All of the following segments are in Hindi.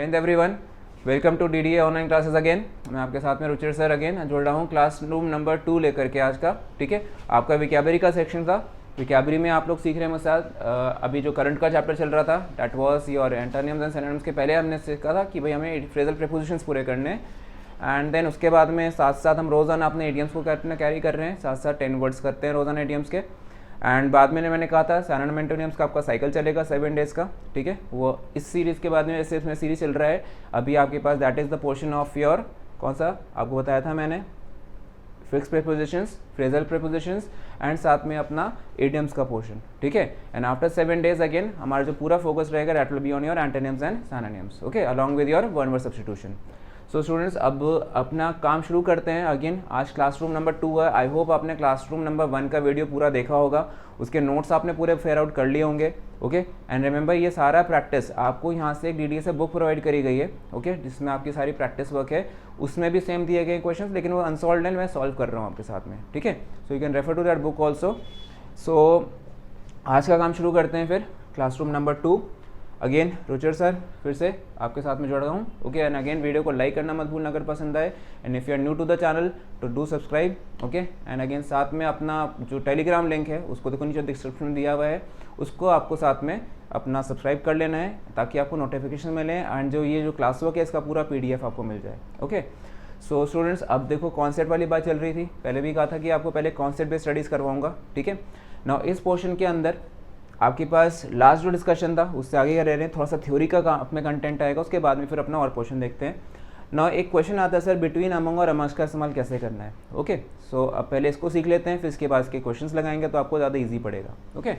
जय everyone, welcome to DDA online classes again. मैं आपके साथ में रुचिर सर अगेन जोड़ रहा हूँ क्लास रूम नंबर 2 लेकर के आज का। ठीक है, आपका विकैबरी का सेक्शन था। विकैबरी में आप लोग सीख रहे हैं मेरे साथ अभी जो करंट का चैप्टर चल रहा था that was your antonyms and synonyms के पहले हमने सीखा था कि भाई हमें फ्रेजल प्रीपोजिशंस पूरे करने हैं एंड देन उसके बाद में साथ साथ हम रोज़ाना अपने इडियम्स को कैरी कर रहे हैं, साथ साथ 10 वर्ड्स करते हैं रोज़ाना इडियम्स के। एंड बाद में मैंने कहा था सिनोनिम एंटोनिम्स का आपका साइकिल चलेगा 7 डेज़ का। ठीक है, वो इस सीरीज़ के बाद में जैसे इसमें सीरीज चल रहा है अभी आपके पास that is the portion of your कौन सा आपको बताया था मैंने, fix prepositions, phrasal prepositions and साथ में अपना इडियम्स का पोर्शन। ठीक है, एंड आफ्टर 7 डेज अगेन हमारा जो पूरा फोकस रहेगा that will be on your antonyms and synonyms, okay, along with your one word substitution. So students अब अपना काम शुरू करते हैं अगेन। आज क्लासरूम नंबर 2 है। आई होप आपने क्लासरूम नंबर 1 का वीडियो पूरा देखा होगा, उसके नोट्स आपने पूरे फेयर आउट कर लिए होंगे। ओके, एंड रिमेंबर ये सारा प्रैक्टिस आपको यहाँ से एक डीडीए से बुक प्रोवाइड करी गई है, ओके, जिसमें आपकी सारी प्रैक्टिस वर्क है। उसमें भी सेम दिए गए क्वेश्चंस, लेकिन वो अनसॉल्व्ड है, मैं सॉल्व कर रहा हूँ आपके साथ में। ठीक है, so you can refer to that book also. So आज का काम शुरू करते हैं फिर classroom number 2। Again Ruchir sir फिर से आपके साथ में जुड़ रहा हूँ। ओके, एंड अगेन वीडियो को लाइक करना मत भूलना अगर पसंद आए, and if you are new to the channel तो do subscribe. Okay, and again साथ में अपना जो टेलीग्राम लिंक है उसको देखो नीचे डिस्क्रिप्शन में दिया हुआ है, उसको आपको साथ में अपना सब्सक्राइब कर लेना है ताकि आपको नोटिफिकेशन मिले एंड जो ये जो क्लास वर्क है इसका पूरा PDF आपको मिल जाए। ओके, सो स्टूडेंट्स अब देखो कॉन्सेप्ट वाली बात चल रही थी, पहले भी कहा था कि आपको पहले कॉन्सेप्ट बेस्ड स्टडीज़ करवाऊंगा। ठीक है, नाउ इस पोर्शन के अंदर आपके पास लास्ट जो डिस्कशन था उससे आगे रह रहे हैं, थोड़ा सा थ्योरी का अपने कंटेंट आएगा, उसके बाद में फिर अपना और पोर्शन देखते हैं। ना एक क्वेश्चन आता है सर बिटवीन, अमंग और अमंग्स का इस्तेमाल कैसे करना है। ओके, सो अब पहले इसको सीख लेते हैं, फिर इसके बाद इसके क्वेश्चंस लगाएंगे तो आपको ज़्यादा ईजी पड़ेगा। ओके,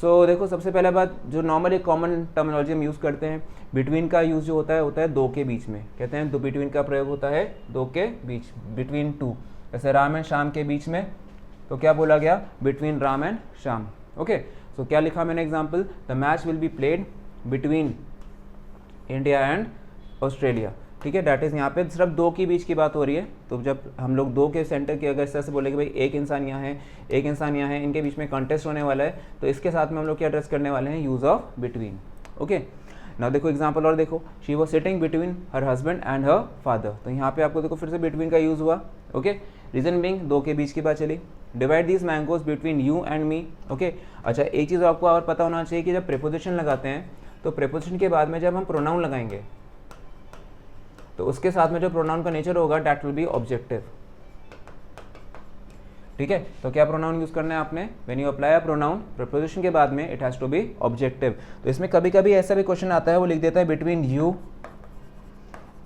सो देखो सबसे पहला बात जो नॉर्मल एक कॉमन टर्मिनोलॉजी हम यूज़ करते हैं, बिटवीन का यूज़ जो होता है दो के बीच में, कहते हैं दो, बिटवीन का प्रयोग होता है दो के बीच, बिटवीन टू। जैसे राम एंड श्याम के बीच में तो क्या बोला गया, between Ram and Shyam. Okay, so क्या लिखा मैंने example, the match will be played between India and Australia. ठीक है, डैट इज़ यहाँ पे सिर्फ दो के बीच की बात हो रही है। तो जब हम लोग दो के सेंटर की अगर इस तरह से बोले कि भाई एक इंसान यहाँ है एक इंसान यहाँ है, इनके बीच में कॉन्टेस्ट होने वाला है, तो इसके साथ में हम लोग क्या एड्रेस करने वाले हैं, यूज़ ऑफ बिटवीन। ओके, ना देखो एग्जाम्पल और देखो, she was sitting between her husband and her father, तो यहाँ पे आपको देखो फिर से बिटवीन का यूज़ हुआ। ओके, रीजन बिंग दो के बीच की बात चली। Divide these mangoes between you and me. Okay, अच्छा एक चीज़ आपको और पता होना चाहिए कि जब प्रीपोजिशन लगाते हैं तो प्रीपोजिशन के बाद में जब हम प्रोनाउन लगाएंगे तो उसके साथ में जो प्रोनाउन का नेचर होगा दैट विल बी ऑब्जेक्टिव। ठीक है, तो क्या प्रोनाउन यूज करना है आपने, when you apply a pronoun preposition के बाद में it has to be objective. तो इसमें कभी कभी ऐसा भी क्वेश्चन आता है, वो लिख देता है बिटवीन यू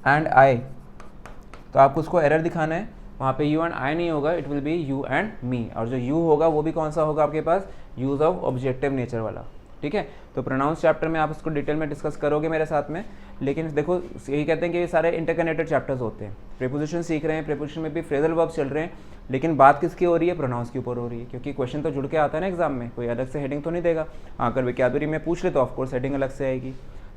एंड आई, तो आपको उसको एरर दिखाना है, वहाँ पे यू एंड आई नहीं होगा, it will be you and me, और जो यू होगा वो भी कौन सा होगा आपके पास, यूज ऑफ ऑब्जेक्टिव नेचर वाला। ठीक है, तो प्रोनाउंस चैप्टर में आप इसको डिटेल में डिस्कस करोगे मेरे साथ में, लेकिन देखो यही कहते हैं कि ये सारे इंटरकनेक्टेड चैप्टर्स होते हैं। प्रीपोजिशन सीख रहे हैं, प्रीपोजिशन में भी फ्रेजल वर्ब चल रहे हैं, लेकिन बात किसकी हो रही है, प्रोनाउंस के ऊपर हो रही है, क्योंकि क्वेश्चन तो जुड़ के आता है ना एग्जाम में, कोई अलग से हेडिंग तो नहीं देगा। हाँ, अगर विकैबरी में पूछ ले तो ऑफकोर्स हेडिंग अलग से आएगी।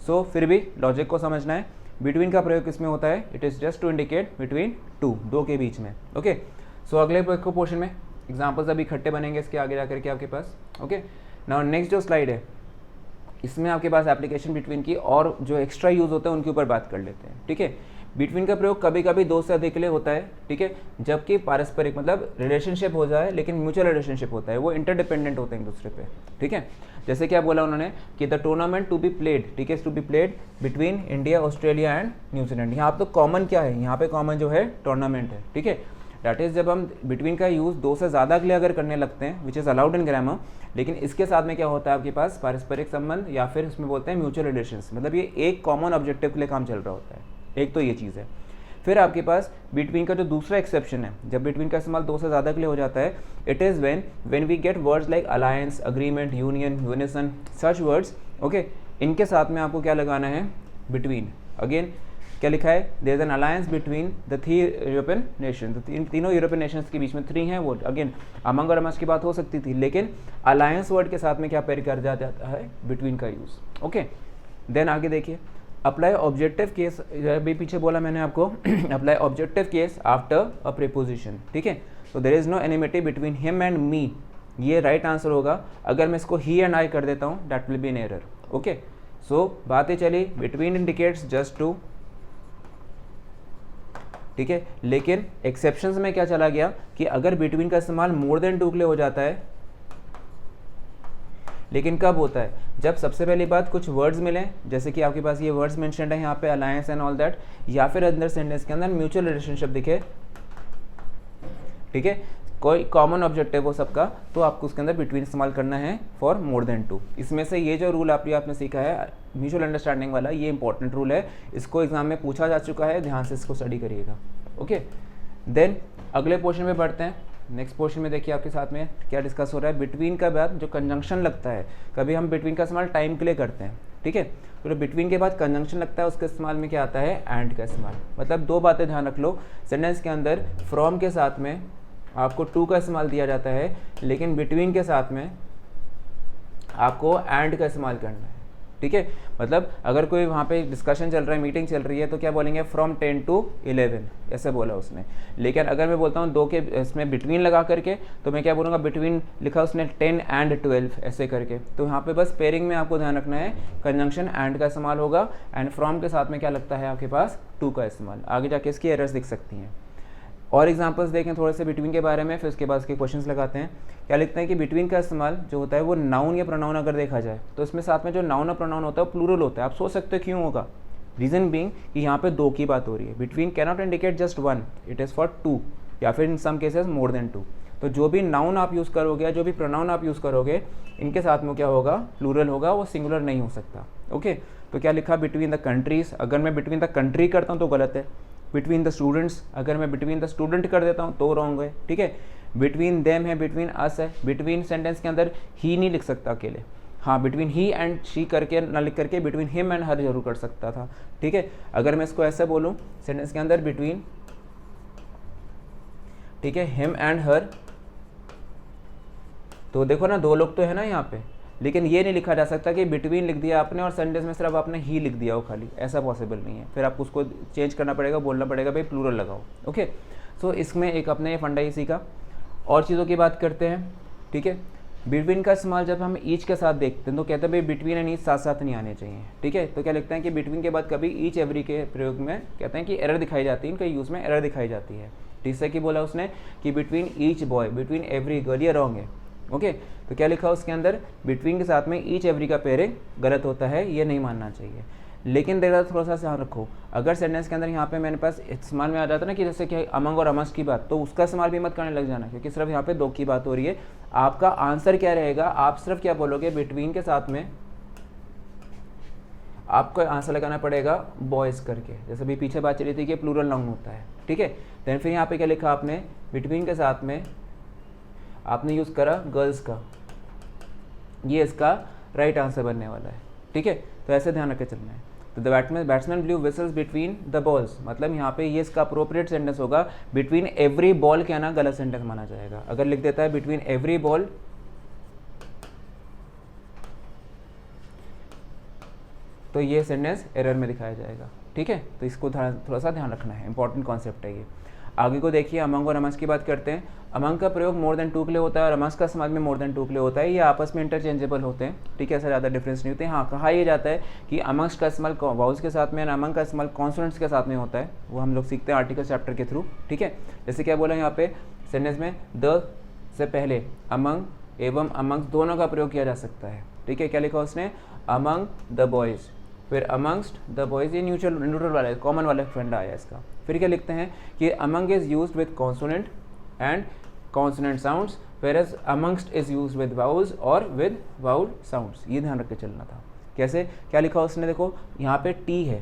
सो फिर भी लॉजिक को समझना है, बिटवीन का प्रयोग किसमें होता है, it is just to indicate between two, दो के बीच में। ओके, सो अगले पोर्शन में एग्जाम्पल्स अभी इकट्ठे बनेंगे इसके आगे जाकर के आपके पास। ओके, नाउ नेक्स्ट जो स्लाइड है इसमें आपके पास एप्लीकेशन बिटवीन की और जो एक्स्ट्रा यूज़ होता है उनके ऊपर बात कर लेते हैं। ठीक है, बिटवीन का प्रयोग कभी कभी दो से अधिक के लिए होता है। ठीक है, जबकि पारस्परिक मतलब रिलेशनशिप हो जाए लेकिन म्यूचुअल रिलेशनशिप होता है, वो इंटरडिपेंडेंट होते हैं एक दूसरे पे। ठीक है, जैसे क्या बोला उन्होंने कि the tournament to be played, ठीक है, to be played between India Australia and New Zealand. यहाँ तो कॉमन क्या है, यहाँ पे कॉमन जो है टूर्नामेंट है। ठीक है, डैट इज़ जब हम बिटवीन का यूज़ दो से ज़्यादा के लिए अगर करने लगते हैं which is allowed in grammar, लेकिन इसके साथ में क्या होता है आपके पास पारस्परिक संबंध या फिर इसमें बोलते हैं म्यूचुअल रिलेशंस, मतलब ये एक कॉमन ऑब्जेक्टिव के लिए काम चल रहा होता है। एक तो ये चीज़ है। फिर आपके पास बिटवीन का जो दूसरा एक्सेप्शन है, जब बिटवीन का इस्तेमाल दो से ज़्यादा के लिए हो जाता है, it is when we get words like alliance, agreement, union, unison, such words. Okay, इनके साथ में आपको क्या लगाना है, बिटवीन। अगेन क्या लिखा है, there is an alliance between the 3 European nation, तीनों यूरोपियन नेशंस के बीच में 3 हैं वो। अगेन अमंग और अमंग्स की बात हो सकती थी, लेकिन अलायंस वर्ड के साथ में क्या पेयर कर जाता है, बिटवीन का यूज़। ओके, देन आगे देखिए, अप्लाई ऑब्जेक्टिव केस, अभी पीछे बोला मैंने आपको apply objective case after a preposition. ठीक है, तो there is no enmity between him and me, ये राइट आंसर होगा। अगर मैं इसको ही एंड आई कर देता हूँ that will be an error. Okay, so बातें चली बिटवीन इंडिकेट्स जस्ट टू, ठीक है, लेकिन एक्सेप्शंस में क्या चला गया कि अगर बिटवीन का इस्तेमाल मोर देन टू के लिए हो जाता है, लेकिन कब होता है, जब सबसे पहली बात कुछ वर्ड्स मिलें, जैसे कि आपके पास ये वर्ड्स मेंशन्ड है यहाँ पे अलायंस एंड ऑल दैट, या फिर अंदर सेंटेंस के अंदर म्यूचुअल रिलेशनशिप दिखे, ठीक है, कोई कॉमन ऑब्जेक्टिव हो सबका, तो आपको उसके अंदर बिटवीन इस्तेमाल करना है फॉर मोर देन टू। इसमें से ये जो रूल आपने सीखा है म्यूचुअल अंडरस्टैंडिंग वाला, ये इंपॉर्टेंट रूल है, इसको एग्जाम में पूछा जा चुका है, ध्यान से इसको स्टडी करिएगा। ओके, देन अगले पोर्शन में बढ़ते हैं। नेक्स्ट पोर्शन में देखिए आपके साथ में क्या डिस्कस हो रहा है। बिटवीन का बाद जो कंजंक्शन लगता है, कभी हम बिटवीन का इस्तेमाल टाइम के लिए करते हैं, ठीक है, तो बिटवीन के बाद कंजंक्शन लगता है, उसके इस्तेमाल में क्या आता है, एंड का इस्तेमाल। मतलब दो बातें ध्यान रख लो, सेंटेंस के अंदर फ्रॉम के साथ में आपको टू का इस्तेमाल दिया जाता है, लेकिन बिटवीन के साथ में आपको एंड का इस्तेमाल करना है, ठीक है। मतलब अगर कोई वहाँ पे डिस्कशन चल रहा है, मीटिंग चल रही है, तो क्या बोलेंगे, फ्रॉम 10 to 11, ऐसे बोला उसने। लेकिन अगर मैं बोलता हूँ दो के इसमें बिटवीन लगा करके, तो मैं क्या बोलूँगा, बिटवीन लिखा उसने 10 and 12 ऐसे करके। तो यहाँ पे बस पेयरिंग में आपको ध्यान रखना है, कंजंक्शन एंड का इस्तेमाल होगा, एंड फ्रॉम के साथ में क्या लगता है आपके पास, टू का इस्तेमाल। आगे जाके इसकी एरर्स दिख सकती हैं। और एग्जांपल्स देखें थोड़े से बिटवीन के बारे में, फिर उसके बाद उसके क्वेश्चंस लगाते हैं। क्या लिखते हैं कि बिटवीन का इस्तेमाल जो होता है वो नाउन या प्रोनाउन अगर देखा जाए, तो इसमें साथ में जो नाउन और प्रोनाउन होता है वो प्लूरल होता है। आप सोच सकते हो क्यों होगा, रीज़न बीइंग कि यहाँ पे दो की बात हो रही है। Between can not indicate just one, it is for two, या फिर in some cases more than two. तो जो भी नाउन आप यूज़ करोगे या जो भी प्रोनाउन आप यूज़ करोगे, इनके साथ में क्या होगा, प्लूरल होगा, वो सिंगुलर नहीं हो सकता। ओके, तो क्या लिखा, बिटवीन द कंट्रीज, अगर मैं बिटवीन द कंट्री करता हूँ तो गलत है। बिटवीन द स्टूडेंट्स, अगर मैं बिटवीन द स्टूडेंट कर देता हूँ तो रॉन्ग है, ठीक है। बिटवीन देम है, बिटवीन अस है। बिटवीन सेंटेंस के अंदर ही नहीं लिख सकता अकेले, हाँ, बिटवीन ही एंड शी करके ना लिख करके बिटवीन हिम एंड हर जरूर कर सकता था, ठीक है। अगर मैं इसको ऐसे बोलूँ सेंटेंस के अंदर बिटवीन, ठीक है, हिम एंड हर, तो देखो ना दो लोग तो है ना यहाँ पे, लेकिन ये नहीं लिखा जा सकता कि बिटवीन लिख दिया आपने और सेंटेंस में सिर्फ आपने ही लिख दिया हो खाली, ऐसा पॉसिबल नहीं है। फिर आपको उसको चेंज करना पड़ेगा, बोलना पड़ेगा भाई प्लूरल लगाओ। ओके, सो इसमें एक अपने ये फंडा ही सीखा। और चीज़ों की बात करते हैं, ठीक है। बिटवीन का इस्तेमाल जब हम ईच के साथ देखते हैं तो कहते हैं भाई बिटवीन एंड ईच साथ साथ नहीं आने चाहिए, ठीक है। तो क्या लिखते हैं कि बिटवीन के बाद कभी ईच एवरी के प्रयोग में कहते हैं कि एरर दिखाई जाती है, इनके यूज़ में एरर दिखाई जाती है। जैसे कि बोला उसने कि between each boy, between every girl, ये रॉन्ग है। ओके, तो क्या लिखा उसके अंदर, बिटवीन के साथ में ईच एवरी का पेयरिंग गलत होता है, ये नहीं मानना चाहिए। लेकिन देखा थोड़ा सा ध्यान रखो, अगर सेंटेंस के अंदर यहाँ पे मेरे पास इस्तेमाल में आ जाता है ना कि जैसे कि अमंग और अमंग्स्ट की बात, तो उसका इस्तेमाल भी मत करने लग जाना, क्योंकि सिर्फ यहाँ पे दो की बात हो रही है। आपका आंसर क्या रहेगा, आप सिर्फ क्या बोलोगे, बिटवीन के साथ में आपको आंसर लगाना पड़ेगा बॉयज करके, जैसे भी पीछे बात चली थी कि प्लूरल नाउन होता है, ठीक है। देन फिर यहाँ पे क्या लिखा आपने, बिटवीन के साथ में आपने यूज़ करा गर्ल्स का, ये इसका राइट आंसर बनने वाला है, ठीक है। तो ऐसे ध्यान रख के चलना है। तो the batsman blue whistles between the balls, मतलब यहाँ पे ये इसका अप्रोप्रिएट सेंटेंस होगा। बिटवीन एवरी बॉल क्या ना गलत सेंटेंस माना जाएगा। अगर लिख देता है बिटवीन एवरी बॉल, तो ये सेंटेंस एरर में दिखाया जाएगा, ठीक है। तो इसको थोड़ा सा ध्यान रखना है, इंपॉर्टेंट कॉन्सेप्ट है ये। आगे को देखिए, अमंग और अमंग्स्ट की बात करते हैं। अमंग का प्रयोग मोर देन टू के लिए होता है और अमंग्स्ट का इस्तेमाल में मोर देन टू के लिए होता है। ये आपस में इंटरचेंजेबल होते हैं, ठीक है, ऐसा ज़्यादा डिफरेंस नहीं होते हैं। हाँ, कहा यह जाता है कि अमंग्स्ट का इस्तेमाल वाउल्स के साथ में, अमंग का इस्तेमाल कॉन्सोनेंट्स के साथ में होता है। वो हम लोग सीखते हैं आर्टिकल चैप्टर के थ्रू, ठीक है। जैसे क्या बोला यहाँ पे सेंटेंस में, द से पहले अमंग एवं अमंग्स्ट दोनों का प्रयोग किया जा सकता है, ठीक है। क्या लिखा उसने, अमंग द बॉयज़, फिर अमंग्स्ट द बॉयज़, ये न्यूट्रल वाला कॉमन वाला फंडा आया इसका। फिर क्या लिखते हैं कि among is used with consonant and consonant sounds, whereas amongst is used with vowels और with vowel sounds। ये ध्यान रख के चलना था। कैसे, क्या लिखा उसने, देखो यहाँ पे टी है,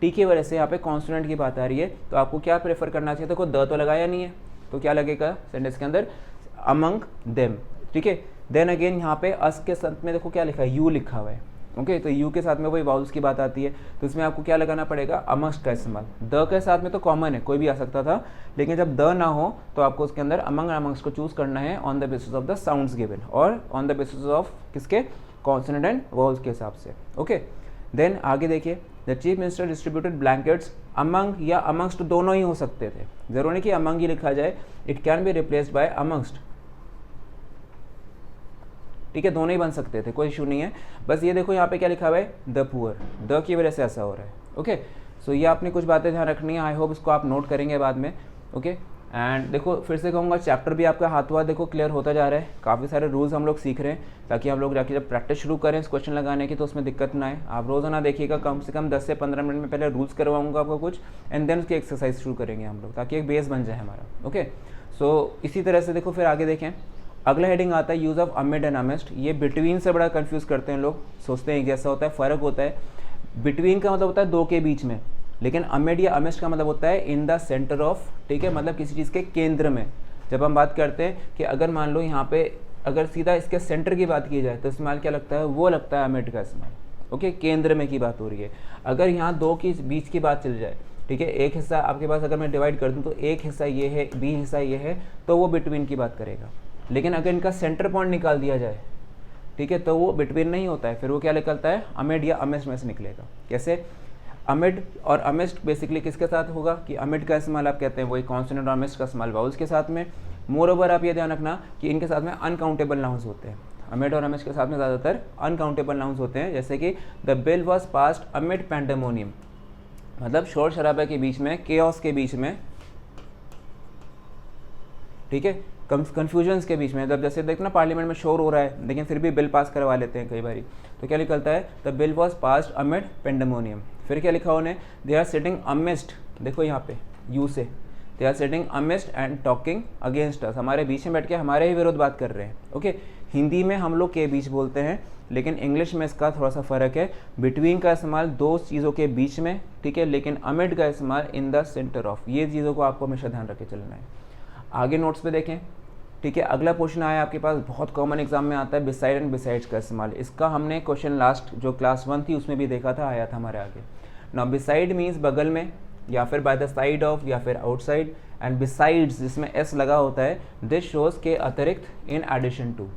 टी की वजह से यहाँ पे कॉन्सोनेंट की बात आ रही है, तो आपको क्या प्रेफर करना चाहिए। देखो द तो लगाया नहीं है, तो क्या लगेगा सेंटेंस के अंदर, अमंग देम, ठीक है। देन अगेन यहाँ पे अस के साथ में देखो क्या लिखा है, यू लिखा हुआ है, ओके। तो यू के साथ में वही वाउल्स की बात आती है, तो इसमें आपको क्या लगाना पड़ेगा, अमंग्स्ट का इस्तेमाल। द के साथ में तो कॉमन है, कोई भी आ सकता था, लेकिन जब द ना हो तो आपको उसके अंदर अमंग अमंग्स्ट को चूज करना है on the basis of the sounds given और ऑन द बेसिस ऑफ किसके, कॉन्सोनेंट एंड वाउल्स के हिसाब से, ओके। देन आगे देखिए, the chief minister distributed blankets, among या अमंग्स्ट दोनों ही हो सकते थे, जरूरी नहीं कि अमंग ही लिखा जाए, it can be replaced by amongst, ठीक है, दोनों ही बन सकते थे, कोई इशू नहीं है। बस ये देखो यहाँ पे क्या लिखा हुआ है, द पुअर, द की वजह से ऐसा हो रहा है। ओके, सो ये आपने कुछ बातें ध्यान रखनी है, आई होप इसको आप नोट करेंगे बाद में। ओके, एंड देखो फिर से कहूँगा, चैप्टर भी आपका हाथ हुआ देखो क्लियर होता जा रहा है, काफ़ी सारे रूल्स हम लोग सीख रहे हैं, ताकि हम लोग जाके जब प्रैक्टिस शुरू करें इस क्वेश्चन लगाने की तो उसमें दिक्कत ना आए। आप रोज़ाना देखिएगा, कम से कम 10 से 15 मिनट में पहले रूल्स करवाऊंगा आपको कुछ, एंड देन उसकी एक्सरसाइज शुरू करेंगे हम लोग, ताकि एक बेस बन जाए हमारा। ओके, सो इसी तरह से देखो फिर आगे देखें, अगला हेडिंग आता है use of amid and amidst. ये बिटवीन से बड़ा कंफ्यूज करते हैं लोग, सोचते हैं जैसा होता है, फ़र्क होता है। बिटवीन का मतलब होता है दो के बीच में, लेकिन अमिड या अमिस्ट का मतलब होता है इन द सेंटर ऑफ, ठीक है, मतलब किसी चीज़ के केंद्र में। जब हम बात करते हैं कि अगर मान लो यहाँ पे अगर सीधा इसके सेंटर की बात की जाए तो इस्तेमाल क्या लगता है, वो लगता है अमिड का इस्तेमाल। ओके, केंद्र में की बात हो रही है। अगर यहाँ दो की बीच की बात चल जाए, ठीक है, एक हिस्सा आपके पास अगर मैं डिवाइड कर दूँ तो एक हिस्सा ये है, बी हिस्सा ये है, तो वो बिटवीन की बात करेगा। लेकिन अगर इनका सेंटर पॉइंट निकाल दिया जाए, ठीक है, तो वो बिटवीन नहीं होता है, फिर वो क्या निकलता है, अमिड या अमिस्ट में से निकलेगा। कैसे, अमिड और अमिस्ट बेसिकली किसके साथ होगा कि अमिड का इस्तेमाल आप कहते हैं वही कॉन्सोनेंट और अमिस्ट का इस्तेमाल वाउल्स के साथ में। मोर ओवर आप ये ध्यान रखना कि इनके साथ में अनकाउंटेबल नाउन्स होते हैं। अमिड और अमिस्ट के साथ में ज़्यादातर अनकाउंटेबल नाउन्स होते हैं, जैसे कि the bill was passed amid pandemonium, मतलब शोर शराबे के बीच में, केओस के बीच में, ठीक है, कन्फ्यूजन्स के बीच में। जब जैसे देखना पार्लियामेंट में शोर हो रहा है लेकिन फिर भी बिल पास करवा लेते हैं कई बारी, तो क्या निकलता है, the bill was passed amid pandemonium. फिर क्या लिखा उन्हें, दे आर सिटिंग अमिस्ट, देखो यहाँ पे you say, they are sitting amidst and talking against us, हमारे बीच में बैठ के हमारे ही विरोध बात कर रहे हैं। ओके, हिंदी में हम लोग के बीच बोलते हैं, लेकिन इंग्लिश में इसका थोड़ा सा फ़र्क है। बिटवीन का इस्तेमाल दो चीज़ों के बीच में, ठीक है, लेकिन अमिड का इस्तेमाल इन द सेंटर ऑफ। ये चीज़ों को आपको हमेशा ध्यान रख के चलना है। आगे नोट्स पे देखें, ठीक है, अगला क्वेश्चन आया आपके पास, बहुत कॉमन एग्जाम में आता है, बिसाइड एंड बिसाइड्स का इस्तेमाल। इसका हमने क्वेश्चन लास्ट जो क्लास 1 थी उसमें भी देखा था, आया था हमारे आगे। नाउ बिसाइड मीन्स बगल में, या फिर बाय द साइड ऑफ, या फिर आउटसाइड, एंड बिसाइड्स जिसमें एस लगा होता है, दिस शोज के अतिरिक्त, in addition to.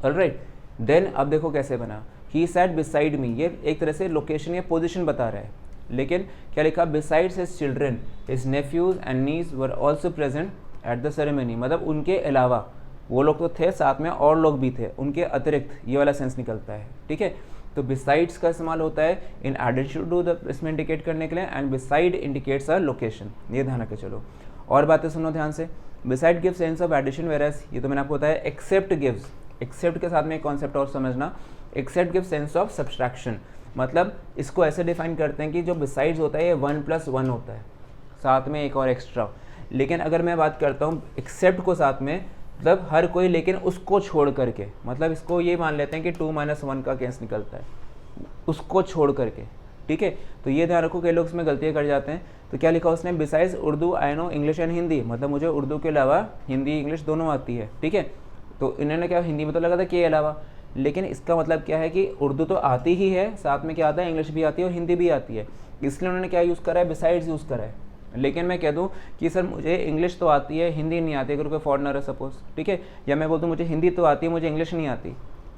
Alright, then अब देखो कैसे बना, ही सैट बिसाइड मी, ये एक तरह से लोकेशन या पोजिशन बता रहा है, लेकिन क्या लिखा, besides his children his nephews and knees were also present at the ceremony, मतलब उनके अलावा, वो लोग तो थे साथ में और लोग भी थे, उनके अतिरिक्त, ये वाला सेंस निकलता है। ठीक है, तो बिसाइड्स का इस्तेमाल होता है इन एडिशन टू द, इसमें इंडिकेट करने के लिए, and beside indicates a location. ये ध्यान रखे चलो। और बातें सुनो ध्यान से, beside gives sense of addition, whereas ये तो मैंने आपको बताया, एक्सेप्ट गिव्स, एक्सेप्ट के साथ में एक कॉन्सेप्ट और समझना, except gives sense of subtraction, मतलब इसको ऐसे डिफाइन करते हैं कि जो बिसाइड्स होता है ये 1+1 होता है, साथ में एक और एक्स्ट्रा। लेकिन अगर मैं बात करता हूँ एक्सेप्ट को साथ में, मतलब हर कोई, लेकिन उसको छोड़ करके, मतलब इसको ये मान लेते हैं कि 2-1 का केस निकलता है, उसको छोड़ करके। ठीक है, तो ये ध्यान रखो, कई लोग इसमें गलतियाँ कर जाते हैं। तो क्या लिखा उसने, besides Urdu I know English and Hindi, मतलब मुझे उर्दू के अलावा हिंदी इंग्लिश दोनों आती है। ठीक है, तो इन्होंने क्या हिंदी में तो लगा था के अलावा, लेकिन इसका मतलब क्या है कि उर्दू तो आती ही है, साथ में क्या आता है, इंग्लिश भी आती है और हिंदी भी आती है, इसलिए उन्होंने क्या यूज़ करा है, बिसाइड्स यूज़ करा है। लेकिन मैं कह दूं कि सर मुझे इंग्लिश तो आती है, हिंदी नहीं आती, अगर कोई फॉरनर है सपोज, ठीक है, या मैं बोलता हूँ मुझे हिंदी तो आती है, मुझे इंग्लिश नहीं आती,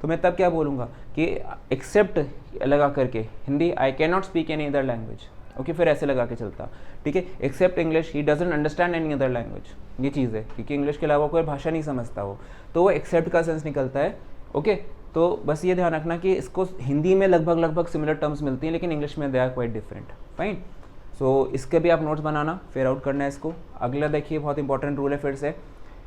तो मैं तब क्या बोलूँगा कि एक्सेप्ट लगा करके Hindi, I can not speak any other language. Okay, फिर ऐसे लगा के चलता। ठीक है, except English, he doesn't understand any other language, ये चीज़ है, क्योंकि इंग्लिश के अलावा कोई भाषा नहीं समझता वो, तो वो एक्सेप्ट का सेंस निकलता है। ओके, तो बस ये ध्यान रखना कि इसको हिंदी में लगभग सिमिलर टर्म्स मिलती हैं, लेकिन इंग्लिश में they are quite different. Fine, so इसके भी आप नोट्स बनाना, फिर आउट करना है इसको। अगला देखिए, बहुत इंपॉर्टेंट रूल है फिर से,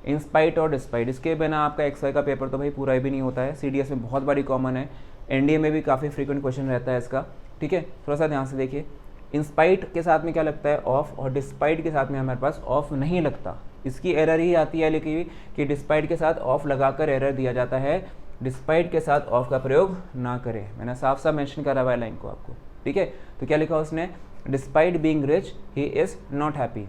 इंस्पाइट और डिस्पाइट, इसके बिना आपका एक्सवाई का पेपर तो भाई पूरा भी नहीं होता है। सीडीएस में बहुत बड़ी कॉमन है, एनडीए में भी काफ़ी फ्रीक्वेंट क्वेश्चन रहता है इसका। ठीक है, थोड़ा सा ध्यान से देखिए, इंस्पाइट के साथ में क्या लगता है, ऑफ, और डिस्पाइट के साथ में हमारे पास ऑफ नहीं लगता। इसकी एरर ही आती है लिखी हुई कि डिस्पाइट के साथ ऑफ लगाकर एरर दिया जाता है, डिस्पाइट के साथ ऑफ का प्रयोग ना करें। मैंने साफ साफ मेंशन करा हुआ है लाइन को आपको। ठीक है, तो क्या लिखा उसने, despite being rich he is not happy,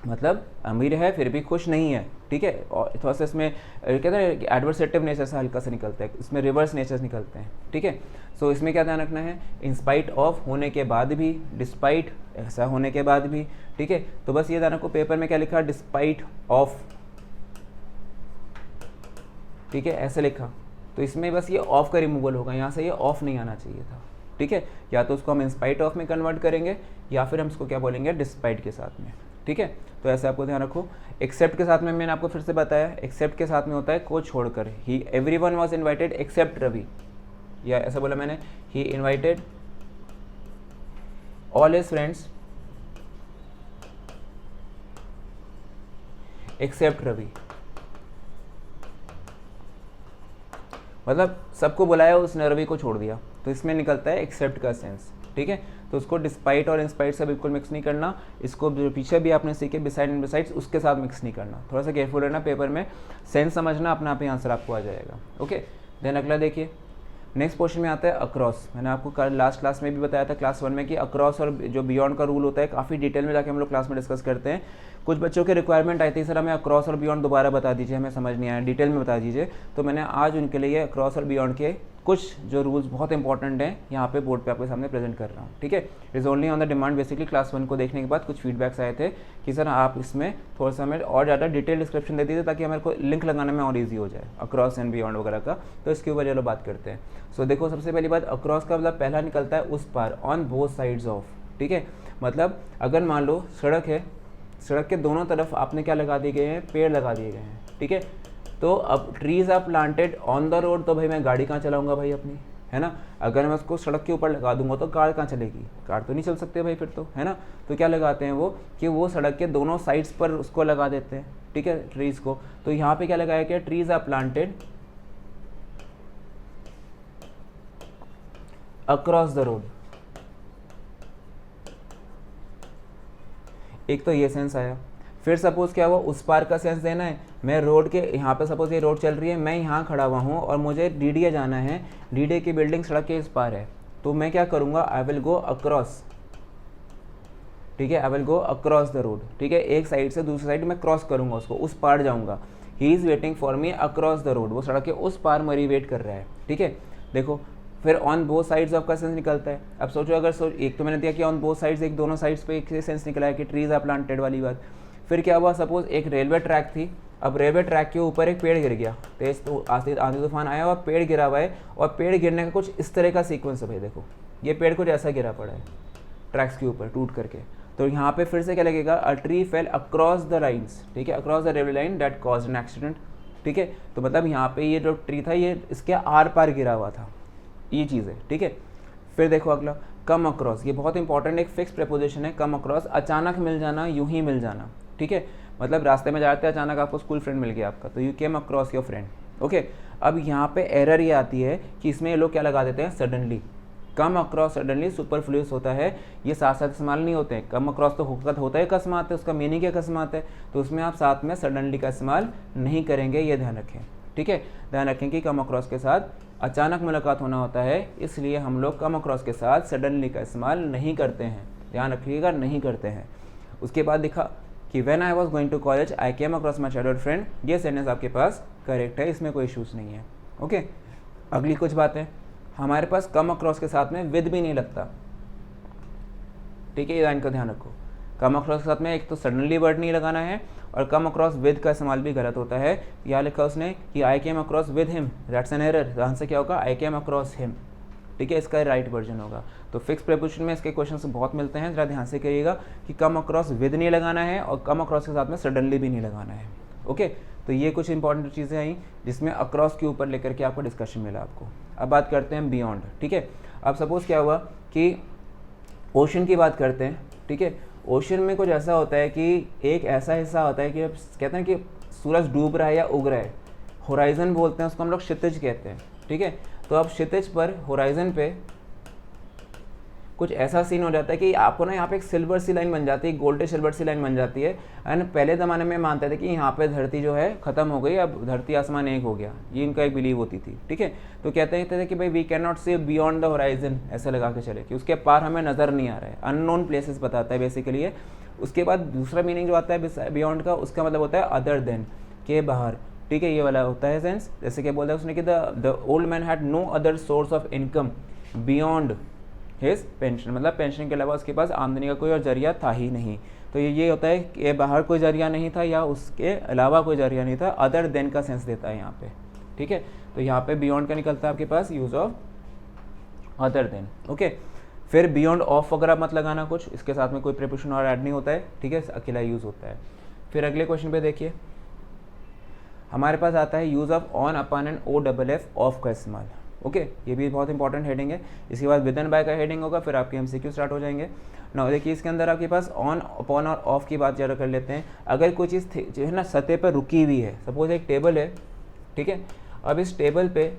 मतलब अमीर है फिर भी खुश नहीं है। ठीक है, और थोड़ा सा इसमें कहते हैं एडवर्सेटिव नेचर से हल्का सा निकलता है, इसमें रिवर्स नेचर निकलते हैं। ठीक है, सो इसमें क्या ध्यान रखना है, इंस्पाइट ऑफ होने के बाद भी, डिस्पाइट ऐसा होने के बाद भी। ठीक है, तो बस ये ध्यान रखो, पेपर में क्या लिखा, डिस्पाइट ऑफ, ठीक है, ऐसे लिखा, तो इसमें बस ये ऑफ का रिमूवल होगा, यहाँ से ये ऑफ नहीं आना चाहिए था। ठीक है, या तो उसको हम इंस्पाइट ऑफ में कन्वर्ट करेंगे, या फिर हम इसको क्या बोलेंगे, डिस्पाइट के साथ में। ठीक है, तो ऐसे आपको ध्यान रखो। एक्सेप्ट के साथ में मैंने आपको फिर से बताया, एक्सेप्ट के साथ में होता है को छोड़कर, he everyone was invited except Ravi, या ऐसा बोला मैंने, he invited all his friends except Ravi, मतलब सबको बुलाया उसने, रवि को छोड़ दिया, तो इसमें निकलता है एक्सेप्ट का सेंस। ठीक है, तो उसको डिस्पाइट और इंस्पाइट से बिल्कुल मिक्स नहीं करना, इसको जो पीछे भी आपने सीखे बिसाइड एंड बिसाइड्स उसके साथ मिक्स नहीं करना, थोड़ा सा केयरफुल रहना, पेपर में सेंस समझना, अपना आप ही आंसर आपको आ जाएगा। ओके, देन अगला देखिए, नेक्स्ट क्वेश्चन में आता है अक्रॉस। मैंने आपको कल लास्ट क्लास में भी बताया था क्लास 1 में कि अक्रॉस और जो बियॉन्ड का रूल होता है काफ़ी डिटेल में जाके हम लोग क्लास में डिस्कस करते हैं। कुछ बच्चों के रिक्वायरमेंट आई थी, सर हमें अक्रॉस और बियॉन्ड दोबारा बता दीजिए, हमें समझ नहीं आया, डिटेल में बता दीजिए, तो मैंने आज उनके लिए अक्रॉस और बियॉन्ड के कुछ जो रूल्स बहुत इंपॉर्टेंट हैं यहाँ पे बोर्ड पे आपके सामने प्रेजेंट कर रहा हूँ। ठीक है, it is only on the demand. Basically class 1 को देखने के बाद कुछ फीडबैक्स आए थे कि सर आप इसमें थोड़ा सा हमें और ज़्यादा डिटेल डिस्क्रिप्शन दे दीजिए ताकि हमारे को लिंक लगाने में और ईजी हो जाए अक्रॉस एंड बियॉन्ड वगैरह का, तो इसके ऊपर चलो बात करते हैं। सो देखो, सबसे पहली बात, अक्रॉस का मतलब पहला निकलता है उस पार, ऑन बोथ साइड्स ऑफ। ठीक है, मतलब अगर मान लो सड़क है, सड़क के दोनों तरफ आपने क्या लगा दिए गए हैं, पेड़ लगा दिए गए हैं। ठीक है, तो अब trees are planted on the road, तो भाई मैं गाड़ी कहाँ चलाऊंगा भाई अपनी, है ना। अगर मैं उसको सड़क के ऊपर लगा दूंगा तो कार कहाँ चलेगी, कार तो नहीं चल सकते भाई फिर तो, है ना। तो क्या लगाते हैं वो कि वो सड़क के दोनों साइड्स पर उसको लगा देते हैं। ठीक है, ट्रीज को, तो यहाँ पे क्या लगाया गया, trees are planted across the road. एक तो ये सेंस आया। फिर सपोज क्या हुआ, उस पार का सेंस देना है, मैं रोड के यहाँ पे, सपोज ये रोड चल रही है, मैं यहाँ खड़ा हुआ हूँ और मुझे डीडीए जाना है, डीडीए की बिल्डिंग सड़क के इस पार है, तो मैं क्या करूँगा, आई विल गो अक्रॉस। ठीक है, I will go across the road. ठीक है, एक साइड से दूसरी साइड मैं क्रॉस करूँगा उसको, उस पार जाऊँगा। He is waiting for me across the road, वो सड़क के उस पार मेरी वेट कर रहा है। ठीक है, देखो फिर ऑन बोथ साइड्स ऑफ का सेंस निकलता है। अब सोचो, अगर एक तो मैंने दिया कि ऑन बोथ साइड्स, एक दोनों साइड्स पे एक सेंस निकला है कि ट्रीज आर प्लांटेड वाली बात। फिर क्या हुआ, सपोज एक रेलवे ट्रैक थी, अब रेलवे ट्रैक के ऊपर एक पेड़ गिर गया, तेज तो आंधी तूफान आया और पेड़ गिरा हुआ है, और पेड़ गिरने का कुछ इस तरह का सीक्वेंस है भाई। देखो ये पेड़ कुछ ऐसा गिरा पड़ा है ट्रैक्स के ऊपर टूट करके, तो यहाँ पे फिर से क्या लगेगा, a tree fail across the lines. ठीक है, across the railway line that caused an accident. ठीक है, तो मतलब यहाँ पे ये जो ट्री था ये इसके आर पार गिरा हुआ था, ये चीज़ है। ठीक है, फिर देखो अगला, कम अक्रॉस, ये बहुत इंपॉर्टेंट एक फिक्स प्रेपोजिशन है। कम अक्रॉस, अचानक मिल जाना, यूं ही मिल जाना। ठीक है, मतलब रास्ते में जाते अचानक आपको स्कूल फ्रेंड मिल गया आपका, तो you came across your friend. Okay, अब यहाँ पे एरर ये आती है कि इसमें ये लोग क्या लगा देते हैं, suddenly. Come across suddenly superfluous होता है, ये साथ साथ इस्तेमाल नहीं होते हैं। कम अक्रॉस तो होता है अकस्मात है, उसका मीनिंग अकस्मात है, तो उसमें आप साथ में सडनली का इस्तेमाल नहीं करेंगे, ये ध्यान रखें। ठीक है, ध्यान रखें कि कम अक्रॉस के साथ अचानक मुलाकात होना होता है, इसलिए हम लोग कम अक्रॉस के साथ सडनली का इस्तेमाल नहीं करते हैं, ध्यान रखिएगा, नहीं करते हैं। उसके बाद दिखा कि when I was going to college I came across my childhood friend, ये सेंटेंस आपके पास करेक्ट है, इसमें कोई इशूज़ नहीं है। ओके, अगली कुछ बातें, हमारे पास कम अक्रॉस के साथ में विद भी नहीं लगता। ठीक है, ये लाइन का ध्यान रखो, कम अक्रॉस के साथ में एक तो सडनली वर्ड नहीं लगाना है, और कम अक्रॉस विद का इस्तेमाल भी गलत होता है। यहाँ लिखा उसने कि I came across with him, that's an error. Answer क्या होगा, आई केम अक्रॉस हिम। ठीक है, इसका राइट वर्जन होगा। तो फिक्स प्रीपोजिशन में इसके क्वेश्चन बहुत मिलते हैं, जरा ध्यान से करिएगा कि कम अक्रॉस विद नहीं लगाना है और कम अक्रॉस के साथ में सडनली भी नहीं लगाना है। ओके, तो ये कुछ इंपॉर्टेंट चीज़ें आई जिसमें अक्रॉस के ऊपर लेकर के आपको डिस्कशन मिला आपको। अब बात करते हैं बियॉन्ड। ठीक है, अब सपोज क्या हुआ कि ओशन की बात करते हैं। ठीक है, ओशन में कुछ ऐसा होता है कि एक ऐसा हिस्सा होता है कि कहते हैं कि सूरज डूब रहा है या उग रहा है, होराइजन बोलते हैं उसको, हम लोग क्षितिज कहते हैं। ठीक है, तो अब क्षितिज पर होराइजन पे कुछ ऐसा सीन हो जाता है कि आपको ना यहाँ पे एक सिल्वर सी लाइन बन जाती है, गोल्डन सिल्वर सी लाइन बन जाती है। एंड पहले ज़माने में मानते थे कि यहाँ पे धरती जो है ख़त्म हो गई, अब धरती आसमान एक हो गया, ये इनका एक बिलीव होती थी। ठीक है, तो कहते थे कि भाई we can not see beyond the horizon, ऐसा लगा के चले कि उसके पार हमें नज़र नहीं आ रहा है, अननोन प्लेसेस बताता है बेसिकली है। उसके बाद दूसरा मीनिंग जो आता है बियॉन्ड का, उसका मतलब होता है अदर देन, के बाहर। ठीक है, ये वाला होता है सेंस। जैसे कि बोलता है उसने कि the old man had no other source of income beyond his pension, मतलब पेंशन के अलावा उसके पास आमदनी का कोई और जरिया था ही नहीं। तो ये होता है कि बाहर कोई जरिया नहीं था या उसके अलावा कोई जरिया नहीं था, अदर देन का सेंस देता है यहाँ पे। ठीक है, तो यहाँ पे बियॉन्ड का निकलता है आपके पास use of other than. Okay, फिर बियॉन्ड ऑफ वगैरह मत लगाना कुछ, इसके साथ में कोई प्रीपोजिशन और ऐड नहीं होता है, ठीक है, अकेला यूज़ होता है। फिर अगले क्वेश्चन पे देखिए, हमारे पास आता है use of on upon and O double F of का इस्तेमाल। ओके, ये भी बहुत इंपॉर्टेंट हेडिंग है। इसके बाद विद एंड बाय का हेडिंग होगा, फिर आपके एमसीक्यू स्टार्ट हो जाएंगे। ना देखिए इसके अंदर आपके पास ऑन अपॉन और ऑफ की बात ज़्यादा कर लेते हैं। अगर कोई चीज़ जो है ना सतह पर रुकी हुई है, सपोज एक टेबल है, ठीक है, अब इस टेबल पे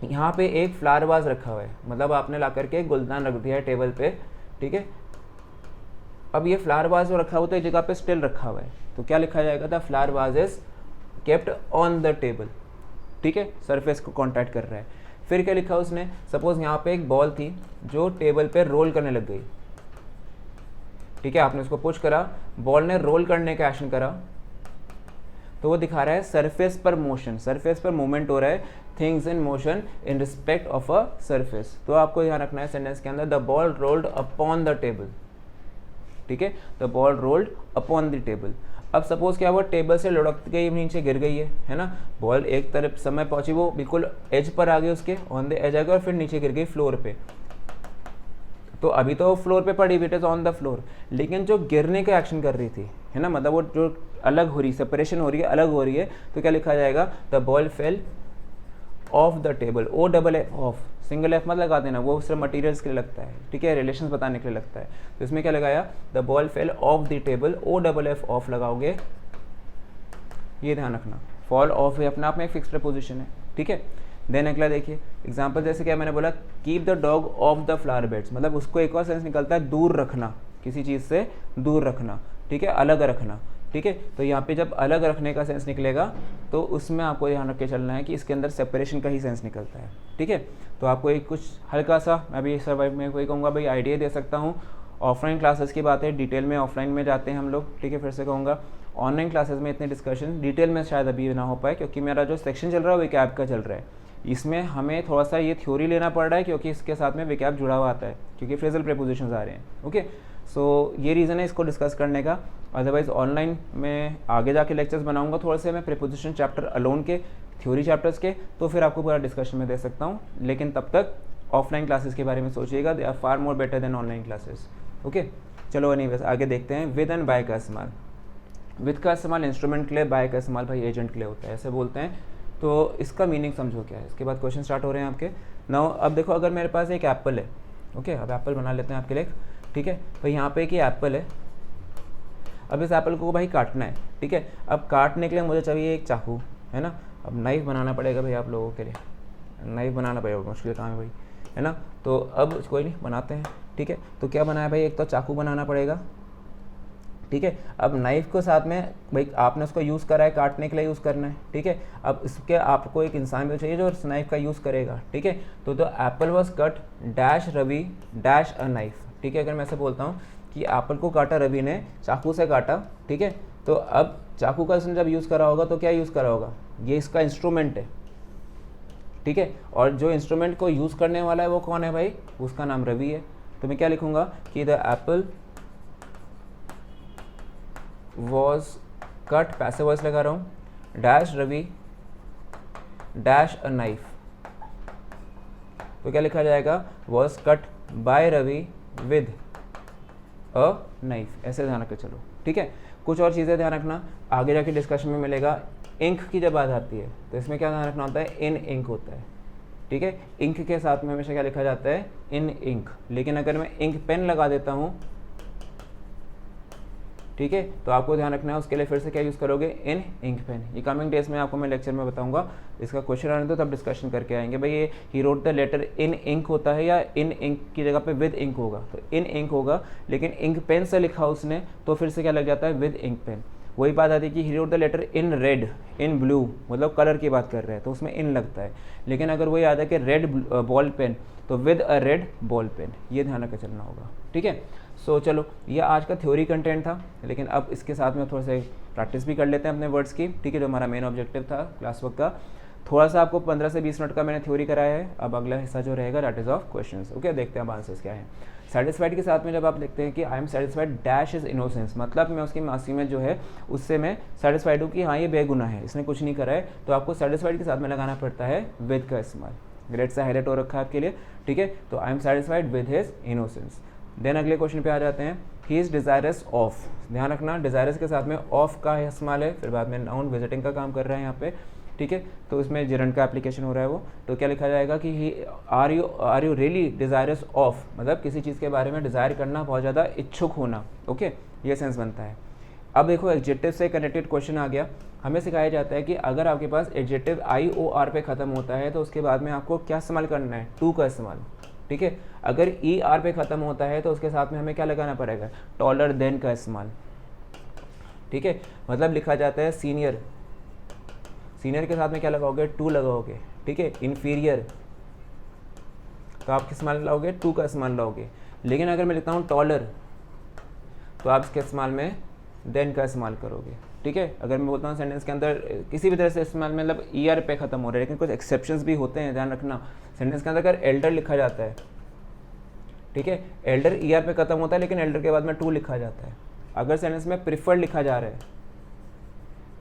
यहाँ पे एक फ्लावर वाज रखा हुआ है, मतलब आपने ला करके एक गुलदान रख दिया है टेबल पे, ठीक है। अब ये फ्लावर वाज जो रखा हुआ था एक जगह पे स्टिल रखा हुआ है, तो क्या लिखा जाएगा था, flower was is kept on the table, ठीक है, सरफेस को कॉन्टैक्ट कर रहा है। फिर क्या लिखा उसने, सपोज यहाँ पे एक बॉल थी जो टेबल पे रोल करने लग गई, ठीक है, आपने उसको पुश करा, बॉल ने रोल करने का एक्शन करा, तो वो दिखा रहा है सरफेस पर मोशन, सरफेस पर मूवमेंट हो रहा है, things in motion in respect of a surface. तो आपको ध्यान रखना है सेंटेंस के अंदर, the ball rolled upon the table, ठीक है, the ball rolled upon the table. अब सपोज क्या हुआ, टेबल से लुढ़क गई, नीचे गिर गई है ना, बॉल एक तरफ समय पहुंची, वो बिल्कुल एज पर आ गई, उसके ऑन द एज आ गई और फिर नीचे गिर गई फ्लोर पे। तो अभी तो फ्लोर पे पड़ी, it is on the floor, लेकिन जो गिरने का एक्शन कर रही थी, है ना, मतलब वो जो अलग हो रही, सेपरेशन हो रही है, अलग हो रही है, तो क्या लिखा जाएगा, the ball fell off the table, O double F off, single F मत लगा देना, वो सिर्फ मटीरियल्स के लिए लगता है, ठीक है, रिलेशंस बताने के लिए लगता है। तो इसमें क्या लगाया, the ball fell off the table, O double F off लगाओगे, ये ध्यान रखना। फॉल ऑफ है अपने आप में एक फिक्स प्रपोजिशन है, ठीक है। देन अगला देखिए एग्जाम्पल, जैसे क्या मैंने बोला, keep the dog of the flower beds, मतलब उसको एक और सेंस निकलता है दूर रखना, किसी चीज़ से दूर रखना, ठीक है, अलग रखना, ठीक है। तो यहाँ पे जब अलग रखने का सेंस निकलेगा तो उसमें आपको ध्यान रख के चलना है कि इसके अंदर सेपरेशन का ही सेंस निकलता है, ठीक है। तो आपको एक कुछ हल्का सा, मैं भी सर्वाइव में कोई कहूँगा भाई आइडिया दे सकता हूँ। ऑफलाइन क्लासेस की बात है, डिटेल में ऑफलाइन में जाते हैं हम लोग, ठीक है। फिर से कहूँगा ऑनलाइन क्लासेस में इतने डिस्कशन डिटेल में शायद अभी ना हो पाए, क्योंकि मेरा जो सेक्शन चल रहा है वो विकैब का चल रहा है। इसमें हमें थोड़ा सा ये थ्योरी लेना पड़ रहा है, क्योंकि इसके साथ में विकैब जुड़ा हुआ आता है, क्योंकि फ्रेजल प्रीपोजिशंस आ रहे हैं, ओके। सो ये रीज़न है इसको डिस्कस करने का। अदरवाइज ऑनलाइन में आगे जाके लेक्चर्स बनाऊंगा थोड़े से मैं प्रीपोजिशन चैप्टर अलोन के, थ्योरी चैप्टर्स के, तो फिर आपको पूरा डिस्कशन में दे सकता हूँ। लेकिन तब तक ऑफलाइन क्लासेस के बारे में सोचिएगा, they are far more better than online classes, okay. चलो एनीवेज आगे देखते हैं। विद एंड बाय का इस्तेमाल, विद का इस्तेमाल इंस्ट्रूमेंट के लिए, बाय का इस्तेमाल भाई एजेंट के लिए होता है, ऐसे बोलते हैं। तो इसका मीनिंग समझो क्या है, इसके बाद क्वेश्चन स्टार्ट हो रहे हैं आपके। नाउ अब देखो, अगर मेरे पास एक एप्पल है, ओके, अब एप्पल बना लेते हैं आपके लिए, ठीक है। तो यहाँ पे एक एप्पल है, अब इस एप्पल को भाई काटना है, ठीक है। अब काटने के लिए मुझे चाहिए एक चाकू, है ना। अब नाइफ बनाना पड़ेगा भाई आप लोगों के लिए, नाइफ बनाना पड़ेगा, मुश्किल काम है भाई, है ना। तो अब कोई नहीं, बनाते हैं, ठीक है। तो क्या बनाया भाई, एक तो चाकू बनाना पड़ेगा, ठीक है। अब नाइफ को साथ में भाई आपने उसको यूज़ करा है, काटने के लिए यूज़ करना है, ठीक है। अब इसके आपको एक इंसान भी चाहिए जो इस नाइफ का यूज़ करेगा, ठीक है। तो apple was cut dash Ravi dash a knife, ठीक है। अगर मैं ऐसे बोलता हूँ कि एप्पल को काटा रवि ने, चाकू से काटा, ठीक है। तो अब चाकू का इसने जब यूज़ करा होगा तो क्या यूज़ करा होगा, ये इसका इंस्ट्रूमेंट है, ठीक है। और जो इंस्ट्रूमेंट को यूज़ करने वाला है वो कौन है भाई, उसका नाम रवि है। तो मैं क्या लिखूँगा कि द एप्पल वॉज कट, पैसे वॉइस लगा रहा हूँ, dash Ravi dash a knife. तो क्या लिखा जाएगा, was cut by Ravi with a knife, ऐसे ध्यान रखकर चलो, ठीक है। कुछ और चीज़ें ध्यान रखना, आगे जाके डिस्कशन में मिलेगा। इंक की जब बात आती है तो इसमें क्या ध्यान रखना होता है, इन इंक होता है, ठीक है। इंक के साथ में हमेशा क्या लिखा जाता है, इन इंक। लेकिन अगर मैं इंक पेन लगा देता हूँ, ठीक है, तो आपको ध्यान रखना है उसके लिए फिर से क्या यूज़ करोगे, इन इंक पेन। ये कमिंग डेज में आपको मैं लेक्चर में बताऊंगा, इसका क्वेश्चन आने दो तब डिस्कशन करके आएंगे भाई ये he wrote the letter in ink होता है या इन इंक की जगह पे विद इंक होगा। तो इन इंक होगा, लेकिन इंक पेन से लिखा उसने तो फिर से क्या लग जाता है, विद इंक पेन। वही बात आती है कि he wrote the letter in red in blue, मतलब कलर की बात कर रहे हैं तो उसमें इन लगता है। लेकिन अगर वही आता है कि रेड बॉल पेन तो with a red ball pen, ये ध्यान रखकर चलना होगा, ठीक है। सो चलो ये आज का थ्योरी कंटेंट था, लेकिन अब इसके साथ में थोड़ा सा प्रैक्टिस भी कर लेते हैं अपने वर्ड्स की, ठीक है। जो हमारा मेन ऑब्जेक्टिव था क्लास वर्क का, थोड़ा सा आपको 15 से 20 मिनट का मैंने थ्योरी कराया है। अब अगला हिस्सा जो रहेगा that is of questions, okay. देखते हैं अब आंसर्स क्या है। सेटिस्फाइड के साथ में जब आप लिखते हैं कि आई am satisfied dash is innocence, मतलब मैं उसकी मासी में जो है उससे मैं सेटिस्फाइड हूँ कि हाँ ये बेगुनाह है, इसने कुछ नहीं करा है, तो आपको सेटिस्फाइड के साथ में लगाना पड़ता है विद का इस्तेमाल, रेड से हाईलाइट हो रखा है आपके लिए, ठीक है। तो I am satisfied with his innocence. Then अगले क्वेश्चन पे आ जाते हैं, ही इज़ डिज़ायरस ऑफ। ध्यान रखना डिज़ायरस के साथ में ऑफ का इस्तेमाल है, फिर बाद में नाउन विजिटिंग का काम कर रहा है यहाँ पे, ठीक है। तो इसमें जिरंड का एप्लीकेशन हो रहा है वो, तो क्या लिखा जाएगा कि he are you really desirous of, मतलब किसी चीज़ के बारे में डिज़ायर करना, बहुत ज़्यादा इच्छुक होना, ओके, ये सेंस बनता है। अब देखो एडजेक्टिव से कनेक्टेड क्वेश्चन आ गया। हमें सिखाया जाता है कि अगर आपके पास एडजेक्टिव आई ओ आर पे ख़त्म होता है तो उसके बाद में आपको क्या इस्तेमाल करना है, टू का इस्तेमाल, ठीक है। अगर ई आर पे ख़त्म होता है तो उसके साथ में हमें क्या लगाना पड़ेगा, टॉलर देन का इस्तेमाल, ठीक है। मतलब लिखा जाता है सीनियर, सीनियर के साथ में क्या लगाओगे, टू लगाओगे, ठीक है। इन्फीरियर तो आप किस इस्तेमाल लाओगे, टू का इस्तेमाल लाओगे। लेकिन अगर मैं लिखता हूँ टॉलर तो आप इसके इस्तेमाल में देन का इस्तेमाल करोगे, ठीक है। अगर मैं बोलता हूँ सेंटेंस के अंदर किसी भी तरह से इस्तेमाल मतलब ई आर पे ख़त्म हो रहा है, लेकिन कुछ एक्सेप्शंस भी होते हैं, ध्यान रखना। सेंटेंस के अंदर अगर एल्डर लिखा जाता है, ठीक है, एल्डर ई आर पे ख़त्म होता है लेकिन एल्डर के बाद में टू लिखा जाता है। अगर सेंटेंस में प्रिफर्ड लिखा जा रहा है,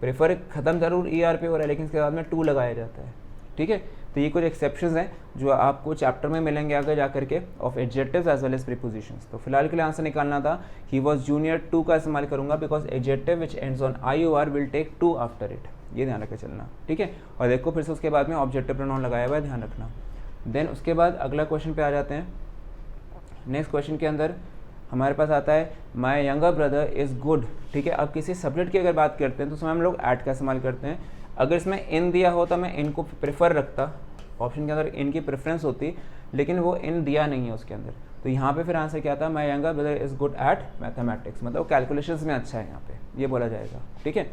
प्रेफर ख़त्म जरूर ई आर पे हो रहा है लेकिन इसके बाद में टू लगाया जाता है, ठीक है। तो ये कुछ एक्सेप्शंस हैं जो आपको चैप्टर में मिलेंगे आगे जा करके, of adjectives as well as prepositions. तो फिलहाल के लिए आंसर निकालना था, ही वॉज जूनियर, टू का इस्तेमाल करूंगा because adjective which ends on I O R will take to after it, ये ध्यान रख चलना, ठीक है। और देखो फिर से उसके बाद में ऑब्जेक्टिव प्रोनाउन लगाया हुआ है, ध्यान रखना। देन उसके बाद अगला क्वेश्चन पे आ जाते हैं। नेक्स्ट क्वेश्चन के अंदर हमारे पास आता है my younger brother is good, ठीक है। अब किसी सब्जेक्ट की अगर बात करते हैं तो उसमें हम लोग ऐट का इस्तेमाल करते हैं। अगर इसमें इन दिया हो तो मैं इनको प्रेफर रखता, ऑप्शन के अंदर इनकी प्रेफरेंस होती, लेकिन वो इन दिया नहीं है उसके अंदर। तो यहाँ पे फिर आंसर क्या था, my younger brother is good at mathematics, मतलब कैलकुलेशंस में अच्छा है, यहाँ पे ये बोला जाएगा, ठीक है।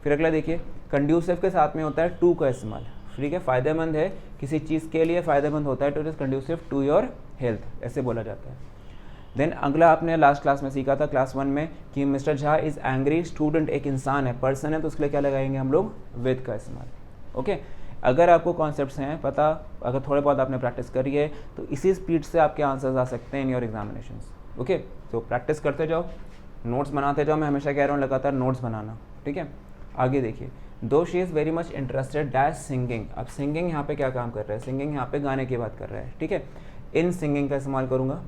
फिर अगला देखिए, कंड्यूसिव के साथ में होता है टू का इस्तेमाल, ठीक है। फ़ायदेमंद है, किसी चीज़ के लिए फ़ायदेमंद होता है तो it is conducive to your health, ऐसे बोला जाता है। देन अगला आपने लास्ट क्लास में सीखा था क्लास 1 में कि mister Jha is angry, student एक इंसान है, पर्सन है, तो उसके लिए क्या लगाएंगे हम लोग, विद का इस्तेमाल, ओके। अगर आपको कॉन्सेप्ट्स हैं पता, अगर थोड़े बहुत आपने प्रैक्टिस करी है तो इसी स्पीड से आपके आंसर्स आ सकते हैं इन योर एग्जामिनेशंस, ओके। तो प्रैक्टिस करते जाओ, नोट्स बनाते जाओ, मैं हमेशा कह रहा हूँ लगातार नोट्स बनाना, ठीक है। आगे देखिए, दो she is very much interested dash singing. अब सिंगिंग यहाँ पे क्या काम कर रहा है, सिंगिंग यहाँ पे गाने की बात कर रहा है, ठीक है। इन सिंगिंग का इस्तेमाल करूँगा,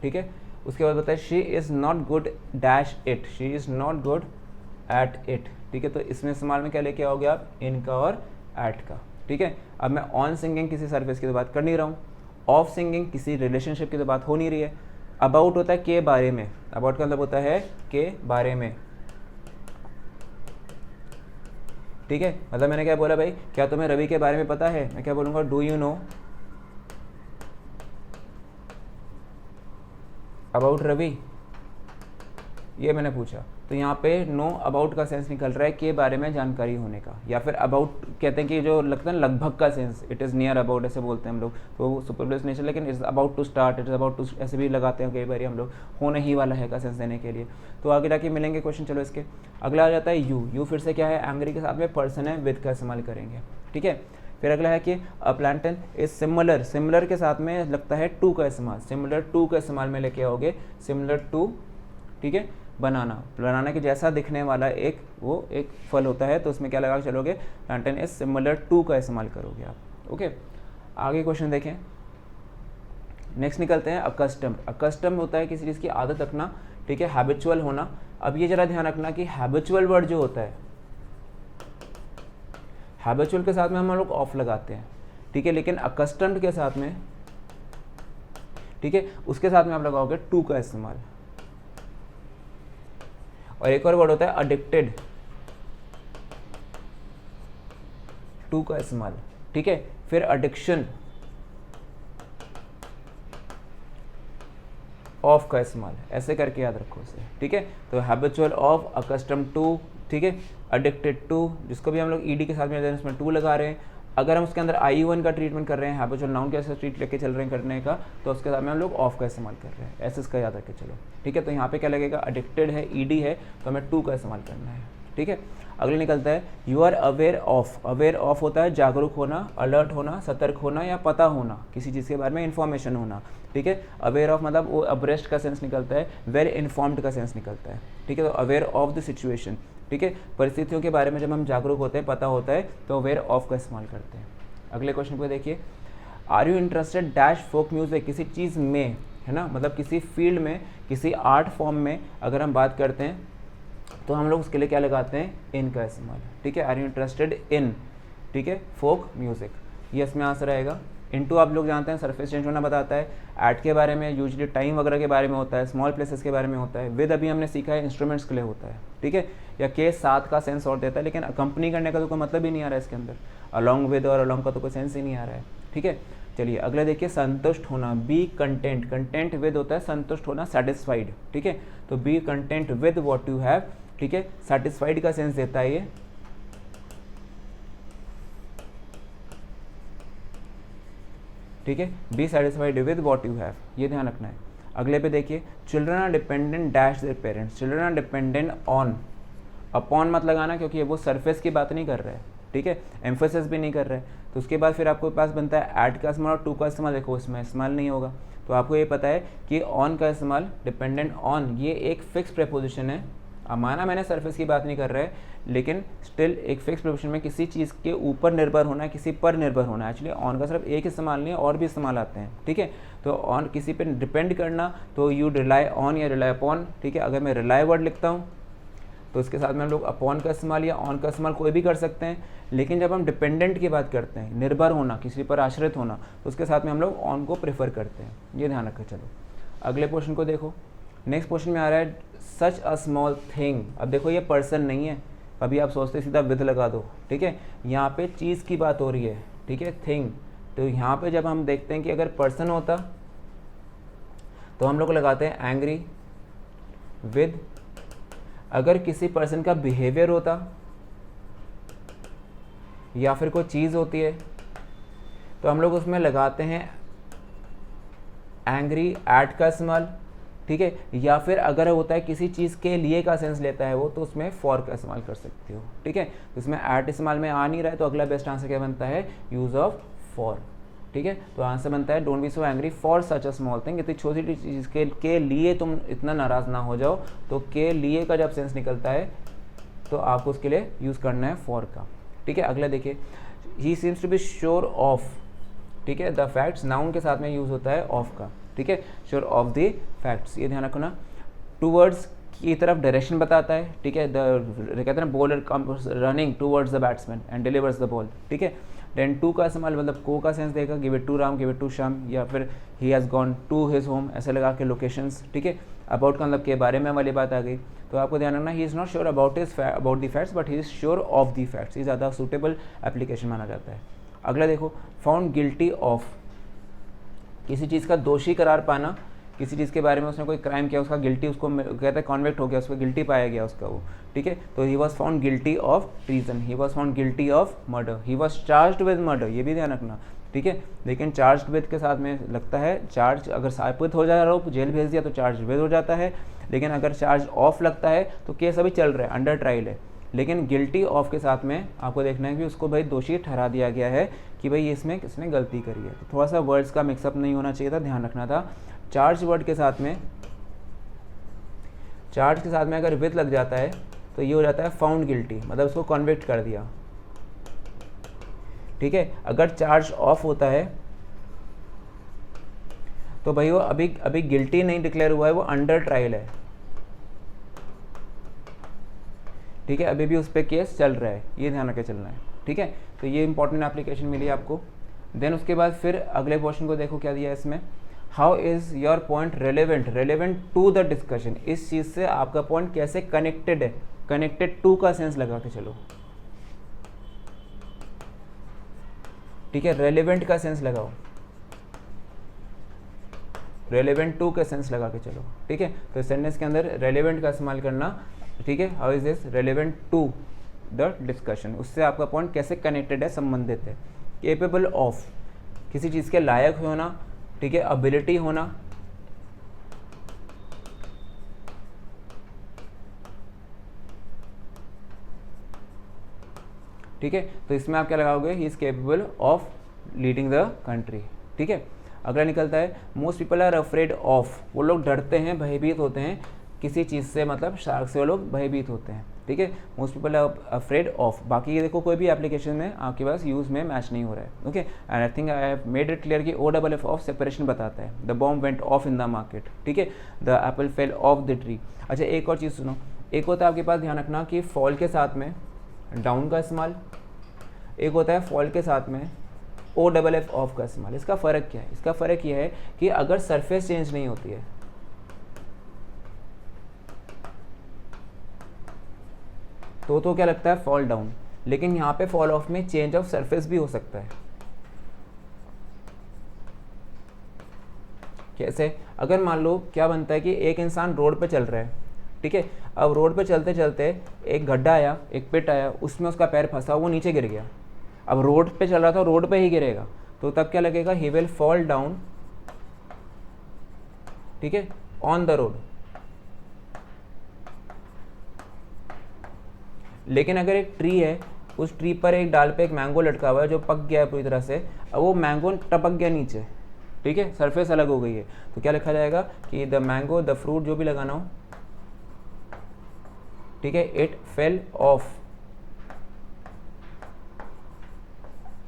ठीक है। उसके बाद बताए she is not good dash it, she is not good at it, ठीक है। तो इसमें इस्तेमाल में क्या लेके आओगे आप, इनका और एट का, ठीक है। अब मैं ऑन सिंगिंग किसी सर्विस की तो बात कर नहीं रहा हूँ, ऑफ सिंगिंग किसी रिलेशनशिप की तो बात हो नहीं रही है। अबाउट होता है के बारे में, अबाउट का मतलब होता है के बारे में, ठीक है। मतलब मैंने क्या बोला भाई, क्या तुम्हें रवि के बारे में पता है, मैं क्या बोलूँगा, do you know about Ravi, ये मैंने पूछा। तो यहाँ पे नो अबाउट का सेंस निकल रहा है के बारे में जानकारी होने का, या फिर अबाउट कहते हैं कि जो लगता है लगभग का sense, it is near about ऐसे बोलते हैं हम लोग, तो सुपरफ्लुअस नेचर, लेकिन it's about to start, it's about to ऐसे भी लगाते हैं कई बार हम लोग, होने ही वाला है का सेंस देने के लिए। तो आगे जाके मिलेंगे क्वेश्चन। चलो इसके अगला आ जाता है यू, यू फिर से क्या है, एंग्री के साथ में पर्सन है, विद का इस्तेमाल करेंगे, ठीक है। फिर अगला है कि अ प्लांटन इज सिमिलर, सिमिलर के साथ में लगता है टू का इस्तेमाल, सिमिलर टू का इस्तेमाल में लेके आओगे, सिमिलर टू, ठीक है। बनाना, बनाना के जैसा दिखने वाला एक वो एक फल होता है, तो उसमें क्या लगा के चलोगे, प्लांटन इज सिमिलर टू का इस्तेमाल करोगे आप, ओके। आगे क्वेश्चन देखें, नेक्स्ट निकलते हैं अकस्टम्ड। अकस्टम्ड होता है किसी चीज़ की आदत रखना, ठीक है, हैबिचुअल होना। अब ये जरा ध्यान रखना कि हैबिचुअल वर्ड जो होता है, हैबिचुअल के साथ में हम लोग ऑफ लगाते हैं, ठीक है, लेकिन अकस्टम्ड के साथ में, ठीक है, उसके साथ में आप लगाओगे टू का इस्तेमाल। और एक और वर्ड होता है अडिक्टेड, टू का इस्तेमाल, ठीक है। फिर एडिक्शन, ऑफ का इस्तेमाल, ऐसे करके याद रखो उसे, ठीक है। तो हैबिचुअल ऑफ, अकस्टम टू, ठीक है, एडिक्टेड टू, जिसको भी हम लोग ईडी के साथ में इसमें टू लगा रहे हैं। अगर हम उसके अंदर आई1 का ट्रीटमेंट कर रहे हैं, हैबिचुअल नाउन के ऐसे ट्रीट लेके चल रहे हैं करने का, तो उसके साथ में हम लोग ऑफ का इस्तेमाल कर रहे हैं, ऐसे इसका याद रख के चलो, ठीक है। तो यहाँ पे क्या लगेगा, एडिक्टेड है, ईडी है, तो हमें टू का इस्तेमाल करना है, ठीक है। अगले निकलता है you are aware of. Aware of होता है जागरूक होना, अलर्ट होना, सतर्क होना या पता होना, किसी चीज़ के बारे में इन्फॉर्मेशन होना, ठीक है। अवेयर ऑफ मतलब वो अब्रेस्ट का सेंस निकलता है, वेल इन्फॉर्म्ड का सेंस निकलता है, ठीक है। तो अवेयर ऑफ द सिचुएशन, ठीक है, परिस्थितियों के बारे में जब हम जागरूक होते हैं, पता होता है, तो अवेयर ऑफ का इस्तेमाल करते हैं। अगले क्वेश्चन को देखिए, are you interested dash folk music, किसी चीज़ में, है ना, मतलब किसी फील्ड में, किसी आर्ट फॉर्म में अगर हम बात करते हैं तो हम लोग उसके लिए क्या लगाते हैं, इन का इस्तेमाल, ठीक है। आर यू इंटरेस्टेड इन, ठीक है, फोक म्यूज़िक, ये इसमें आंसर आएगा। इनटू आप लोग जानते हैं सरफेस चेंज होना बताता है, ऐट के बारे में यूजुअली टाइम वगैरह के बारे में होता है, स्मॉल प्लेसेस के बारे में होता है। विद अभी हमने सीखा है इंस्ट्रूमेंट्स के लिए होता है, ठीक है। या के साथ का सेंस और देता है, लेकिन अकम्पनी करने का तो कोई मतलब ही नहीं आ रहा है इसके अंदर, अलॉन्ग विद और अलॉन्ग का तो कोई सेंस ही नहीं आ रहा है, ठीक है। चलिए अगले देखिए, संतुष्ट होना, बी कंटेंट, कंटेंट विद होता है संतुष्ट होना, सेटिस्फाइड, ठीक है। तो B content with what you have, ठीक है, सेटिस्फाइड का सेंस देता है ये, ठीक है। Be satisfied with what you have, ये ध्यान रखना है। अगले पे देखिए, children are dependent dash their parents, children are dependent on, upon मत लगाना क्योंकि वो सरफेस की बात नहीं कर रहा है, ठीक है, एम्फोसिस भी नहीं कर रहा है। तो उसके बाद फिर आपको पास बनता है ऐड का इस्तेमाल और टू का इस्तेमाल, देखो इसमें इस्तेमाल नहीं होगा। तो आपको ये पता है कि ऑन का इस्तेमाल, डिपेंडेंट ऑन, ये एक फिक्स प्रेपोजिशन है। अब माना मैंने सरफेस की बात नहीं कर रहा है, लेकिन स्टिल एक फिक्स प्रेपोजिशन में किसी चीज़ के ऊपर निर्भर होना है, किसी पर निर्भर होना है। एक्चुअली ऑन का सिर्फ एक इस्तेमाल नहीं है, और भी इस्तेमाल आते हैं, ठीक है। तो ऑन किसी पे डिपेंड करना, तो यू रिलाई ऑन या रिलाई अपॉन, ठीक है। अगर मैं रिलाई वर्ड लिखता हूँ तो इसके साथ में हम लोग अपॉन का इस्तेमाल या ऑन का इस्तेमाल कोई भी कर सकते हैं, लेकिन जब हम डिपेंडेंट की बात करते हैं, निर्भर होना, किसी पर आश्रित होना, तो उसके साथ में हम लोग ऑन को प्रेफर करते हैं, ये ध्यान रखें। चलो अगले क्वेश्चन को देखो, नेक्स्ट क्वेश्चन में आ रहा है सच अ स्मॉल थिंग। अब देखो ये पर्सन नहीं है, अभी आप सोचते सीधा विद लगा दो, ठीक है। यहाँ पे चीज़ की बात हो रही है, ठीक है, थिंग। तो यहाँ पे जब हम देखते हैं कि अगर पर्सन होता तो हम लोग लगाते हैं एंग्री विद, अगर किसी पर्सन का बिहेवियर होता या फिर कोई चीज़ होती है तो हम लोग उसमें लगाते हैं एंग्री एट का इस्तेमाल, ठीक है। या फिर अगर होता है किसी चीज़ के लिए का सेंस लेता है वो, तो उसमें फॉर का इस्तेमाल कर सकते हो, ठीक है। तो इसमें एट इस्तेमाल में आ नहीं रहा है, तो अगला बेस्ट आंसर क्या बनता है, यूज़ ऑफ फॉर, ठीक है। तो आंसर बनता है don't be so angry for such a small thing, इतनी छोटी चीज़ के लिए तुम इतना नाराज़ ना हो जाओ। तो के लिए का जब सेंस निकलता है तो आपको उसके लिए यूज़ करना है फॉर का, ठीक है। अगला देखिए, he seems to be sure of, ठीक है, द फैक्ट्स, नाउन के साथ में यूज़ होता है ऑफ का, ठीक है, श्योर ऑफ द फैक्ट्स, ये ध्यान रखना। टूवर्ड्स की तरफ डायरेक्शन बताता है, ठीक है, कहते हैं bowler running towards the batsman and delivers the ball, ठीक है। देन टू का इस्तेमाल मतलब को का सेंस देगा, give it to Ram, give it to Shyam, या फिर he has gone to his home, ऐसे लगा के लोकेशंस, ठीक है। अबाउट का मतलब के बारे में वाली बात आ गई। तो आपको ध्यान रखना, he is not sure about the facts but he is sure of the facts, ये ज़्यादा सूटेबल एप्लीकेशन माना जाता है। अगला देखो, फाउंड गिल्टी ऑफ, किसी चीज़ का दोषी करार पाना, किसी चीज़ के बारे में उसने कोई क्राइम किया, उसका गिल्टी, उसको कहते हैं कॉन्विक्ट हो गया, उसको गिल्टी पाया गया उसका वो, ठीक है। तो he was found guilty of treason, he was found guilty of murder, he was charged with murder, ये भी ध्यान रखना, ठीक है। लेकिन चार्ज्ड विद के साथ में लगता है चार्ज, अगर साबित हो जाए आरोप, जेल भेज दिया तो चार्ज विद हो जाता है, लेकिन अगर चार्ज ऑफ लगता है तो केस अभी चल रहा है, अंडर ट्रायल है। लेकिन गिल्टी ऑफ के साथ में आपको देखना है कि उसको भाई दोषी ठहरा दिया गया है कि भाई इसमें किसने गलती करी है। तो थोड़ा सा वर्ड्स का मिक्सअप नहीं होना चाहिए था, ध्यान रखना था। चार्ज वर्ड के साथ में, चार्ज के साथ में अगर विद लग जाता है तो ये हो जाता है फाउंड गिल्टी, मतलब उसको कन्विक्ट कर दिया, ठीक है। अगर चार्ज ऑफ होता है तो भाई वो अभी गिल्टी नहीं डिक्लेयर हुआ है, वो अंडर ट्रायल है, ठीक है, अभी भी उस पर केस चल रहा है, ये ध्यान रखे चलना है, ठीक है। तो ये इंपॉर्टेंट एप्लीकेशन मिली आपको। देन उसके बाद फिर अगले क्वेश्चन को देखो क्या दिया है इसमें, how is your point relevant to the discussion, इस चीज़ से आपका पॉइंट कैसे कनेक्टेड है, कनेक्टेड टू का सेंस लगा के चलो, ठीक है। रेलेवेंट का सेंस लगाओ, रेलेवेंट टू का सेंस लगा के चलो, ठीक है। तो सेंटेंस के अंदर रेलेवेंट का इस्तेमाल करना, ठीक है। How is this relevant to the discussion, उससे आपका पॉइंट कैसे कनेक्टेड है, संबंधित है। केपेबल ऑफ, किसी चीज़ के लायक होना, ठीक है, एबिलिटी होना, ठीक है। तो इसमें आप क्या लगाओगे, he is capable of leading the country, ठीक है। अगला निकलता है most people are afraid of, वो लोग डरते हैं, भयभीत होते हैं किसी चीज़ से, मतलब शार्क से वो लोग भयभीत होते हैं, ठीक है, most people are afraid of. बाकी ये देखो कोई भी एप्लीकेशन में आपके पास यूज़ में मैच नहीं हो रहा है। Okay, and I think I have made it clear कि OFF ऑफ सेपरेशन बताता है। The bomb went of in the market, ठीक है, the Apple fail off the tree. अच्छा, एक और चीज़ सुनो, एक होता है आपके पास ध्यान रखना कि फॉल के साथ में डाउन का इस्तेमाल, एक होता है फॉल के साथ में OFF ऑफ का इस्तेमाल। इसका फ़र्क क्या है? इसका फ़र्क यह है कि अगर सरफेस चेंज नहीं होती है तो क्या लगता है फॉल डाउन, लेकिन यहाँ पे फॉल ऑफ में चेंज ऑफ सरफेस भी हो सकता है। कैसे? अगर मान लो क्या बनता है कि एक इंसान रोड पे चल रहा है, ठीक है, अब रोड पे चलते चलते एक गड्ढा आया, एक पिट आया, उसमें उसका पैर फंसा, वो नीचे गिर गया। अब रोड पे चल रहा था, रोड पे ही गिरेगा, तो तब क्या लगेगा? ही विल फॉल डाउन, ठीक है, ऑन द रोड। लेकिन अगर एक ट्री है, उस ट्री पर एक डाल पे एक मैंगो लटका हुआ है जो पक गया है पूरी तरह से, अब वो मैंगो टपक गया नीचे, ठीक है, सरफेस अलग हो गई है, तो क्या लिखा जाएगा कि द मैंगो, द फ्रूट, जो भी लगाना हो, ठीक है, इट फेल ऑफ,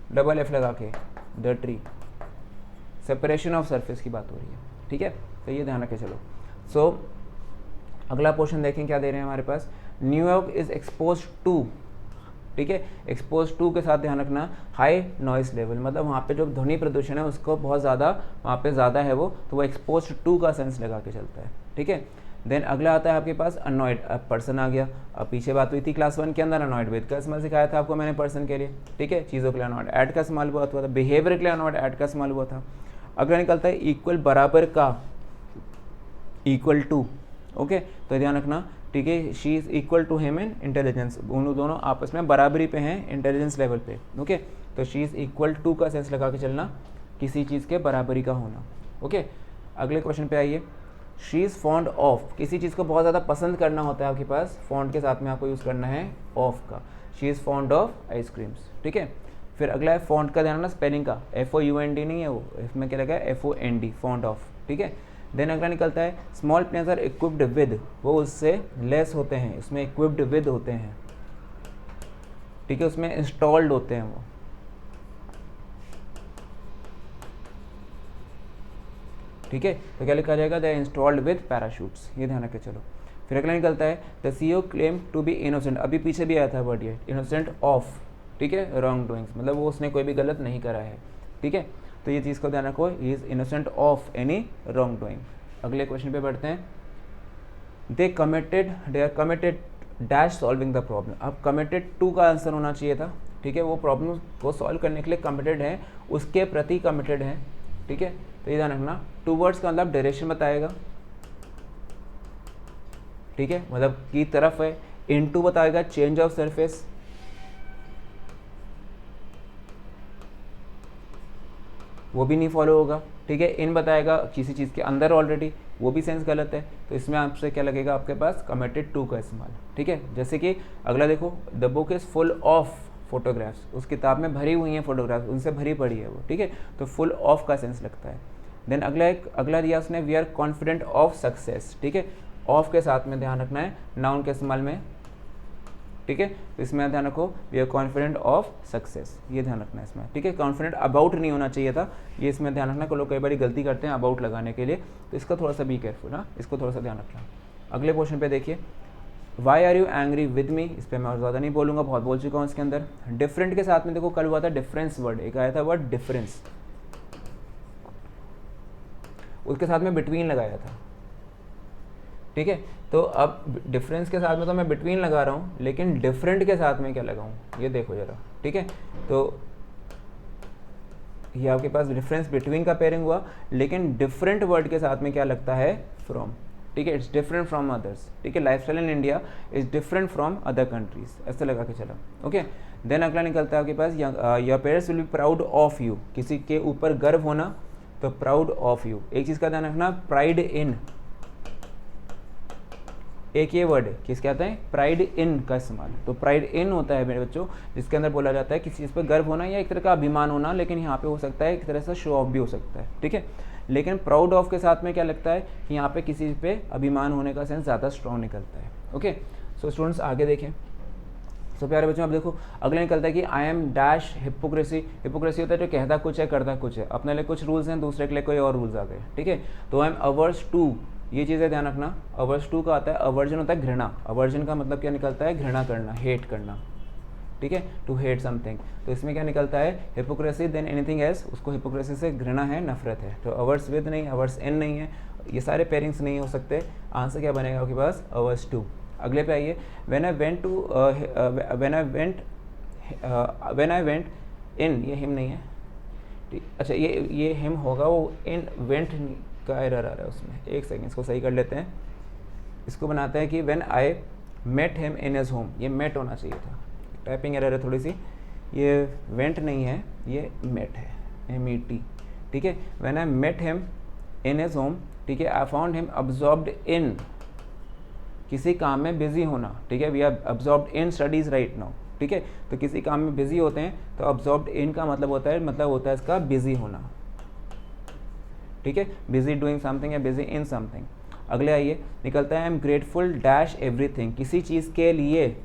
DF लगा के, the tree. Separation of surface की बात हो रही है, ठीक है, तो ये ध्यान रखे चलो। सो अगला पोर्शन देखें क्या दे रहे हैं हमारे पास। न्यूयॉर्क इज एक्सपोज टू, ठीक है, एक्सपोज टू के साथ ध्यान रखना हाई नॉइस लेवल, मतलब वहाँ पे जो ध्वनि प्रदूषण है उसको बहुत ज़्यादा वहाँ पे ज़्यादा है वो, तो वो एक्सपोज टू का सेंस लगा के चलता है, ठीक है। देन अगला आता है आपके पास अनॉयड। अब पर्सन आ गया। अब पीछे बात हुई थी क्लास 1 के अंदर अनॉयड विद का इस्तेमाल सिखाया था आपको मैंने पर्सन के लिए, ठीक है, चीज़ों के लिए अनॉयड ऐड का इस्तेमाल हुआ था, बिहेवियर के लिए अनॉयड ऐड का इस्तेमाल हुआ था। अगला निकलता है इक्वल, बराबर का, इक्वल टू, ओके, तो ध्यान रखना, ठीक है, she is equal to him in intelligence, दोनों आपस में बराबरी पे हैं इंटेलिजेंस लेवल पे, ओके, तो शी इज इक्वल टू का सेंस लगा के चलना, किसी चीज़ के बराबरी का होना, ओके। अगले क्वेश्चन पे आइए। शी इज़ फॉन्ड ऑफ, किसी चीज़ को बहुत ज़्यादा पसंद करना होता है आपके पास, फॉन्ड के साथ में आपको यूज़ करना है ऑफ का। She is fond of ice creams, ठीक है। फिर अगला है फॉन्ट का, ध्यान रखना स्पेलिंग का, FOUND नहीं है वो, इसमें क्या लगा है FOND, फॉन्ड ऑफ, ठीक है। देन अगला निकलता है small planes are equipped with, वो उससे लेस होते हैं, उसमें इक्विप्ड विद होते हैं, ठीक है, उसमें इंस्टॉल्ड होते हैं वो, ठीक है, तो क्या लिखा जाएगा? द इंस्टॉल्ड विद पैराशूट्स, ये ध्यान रखे चलो। फिर अगला निकलता है the CEO claim to be innocent, अभी पीछे भी आया था वर्ड ये, इनोसेंट ऑफ, ठीक है, रॉन्ग डूइंग्स, मतलब वो उसने कोई भी गलत नहीं करा है, ठीक है, तो ये चीज़ को ध्यान रखो, he is innocent of any wrong doing. अगले क्वेश्चन पे बढ़ते हैं। They are committed dash solving the problem, अब कमिटेड टू का आंसर होना चाहिए था, ठीक है, वो प्रॉब्लम को सॉल्व करने के लिए कमिटेड है, उसके प्रति कमिटेड है, ठीक है, तो ये ध्यान रखना। टूवर्ड्स का मतलब डायरेक्शन बताएगा, ठीक है, मतलब की तरफ है। इनटू बताएगा चेंज ऑफ सरफेस, वो भी नहीं फॉलो होगा, ठीक है। इन बताएगा किसी चीज़ के अंदर ऑलरेडी, वो भी सेंस गलत है, तो इसमें आपसे क्या लगेगा आपके पास? कमिटेड टू का इस्तेमाल, ठीक है। जैसे कि अगला देखो, the book is full of photographs, उस किताब में भरी हुई हैं फोटोग्राफ्स, उनसे भरी पड़ी है वो, ठीक है, तो फुल ऑफ का सेंस लगता है। देन अगला दिया उसने we are confident of success, ठीक है, ऑफ के साथ में ध्यान रखना है नाउन के इस्तेमाल में, ठीक है, तो इसमें ध्यान रखो we are confident of success, ये ध्यान रखना है इसमें, ठीक है। कॉन्फिडेंट अबाउट नहीं होना चाहिए था, ये इसमें ध्यान रखना, लोग कई बार गलती करते हैं अबाउट लगाने के लिए, तो इसका थोड़ा सा बी केयरफुल, हाँ, इसको थोड़ा सा ध्यान रखना। अगले क्वेश्चन पे देखिए, why are you angry with me, इस पर मैं और ज़्यादा नहीं बोलूँगा, बहुत बोल चुका हूँ इसके अंदर। डिफरेंट के साथ में देखो कल हुआ था डिफरेंस वर्ड, एक आया था वर्ड डिफरेंस, उसके साथ में बिटवीन लगाया था, ठीक है, तो अब डिफरेंस के साथ में तो मैं बिटवीन लगा रहा हूँ, लेकिन डिफरेंट के साथ में क्या लगाऊँ ये देखो जरा, ठीक है, तो ये आपके पास डिफरेंस बिटवीन का पेयरिंग हुआ, लेकिन डिफरेंट वर्ड के साथ में क्या लगता है? फ्रॉम, ठीक है, इट्स डिफरेंट फ्रॉम अदर्स, ठीक है, lifestyle in India is different from other countries, ऐसे लगा के चला, ओके। देन अगला निकलता है आपके पास your parents will be proud of you, किसी के ऊपर गर्व होना, तो प्राउड ऑफ यू। एक चीज़ का ध्यान रखना, प्राइड इन, एक ये वर्ड है किसके आता है? प्राइड इन का इस्तेमाल, तो प्राइड इन होता है मेरे बच्चों, जिसके अंदर बोला जाता है किसी चीज़ पर गर्व होना या एक तरह का अभिमान होना, लेकिन यहाँ पे हो सकता है एक तरह से शो ऑफ भी हो सकता है, ठीक है। लेकिन प्राउड ऑफ के साथ में क्या लगता है कि यहाँ पे किसी पे अभिमान होने का सेंस ज़्यादा स्ट्रॉन्ग निकलता है, ओके। सो स्टूडेंट्स आगे देखें। सो प्यारे बच्चों, अब देखो अगले निकलता है कि I am dash hypocrisy. Hypocrisy होता है जो कहता कुछ है करता कुछ है, अपने लिए कुछ रूल्स हैं, दूसरे के लिए कोई और रूल्स आ गए, ठीक है। तो आई एम अवर्स टू, ये चीज़ें ध्यान रखना। अवर्स टू का आता है, अवर्जन होता है घृणा। अवर्जन का मतलब क्या निकलता है? घृणा करना, हेट करना, ठीक है, टू हेट समथिंग। तो इसमें क्या निकलता है? हिपोक्रेसी देन एनीथिंग एल्स, उसको हिपोक्रेसी से घृणा है, नफरत है। तो अवर्स विद नहीं, अवर्स इन नहीं है, ये सारे पेयरिंग्स नहीं हो सकते। आंसर क्या बनेगा आपके पास? Hours to. अगले पे आइए, व्हेन आई वेंट इन, ये हिम नहीं है, ठीक। अच्छा ये हिम होगा, वो इन वेंट का एरर आ रहा है उसमें, एक सेकेंड इसको सही कर लेते हैं। इसको बनाते हैं कि when I met him in his home, ये मेट होना चाहिए था, टाइपिंग एरर है थोड़ी सी, ये वेंट नहीं है, ये मेट है, MET, ठीक है। When I met him in his home, ठीक है, I found him absorbed in, किसी काम में बिजी होना, ठीक है। We are absorbed in studies right now, ठीक है। तो किसी काम में बिजी होते हैं, तो अब्जॉर्ब्ड इन का मतलब होता है इसका बिजी होना, ठीक है, बिजी डूइंग समथिंग या बिजी इन समथिंग। अगले आइए, निकलता है I am grateful dash everything, किसी चीज़ के लिए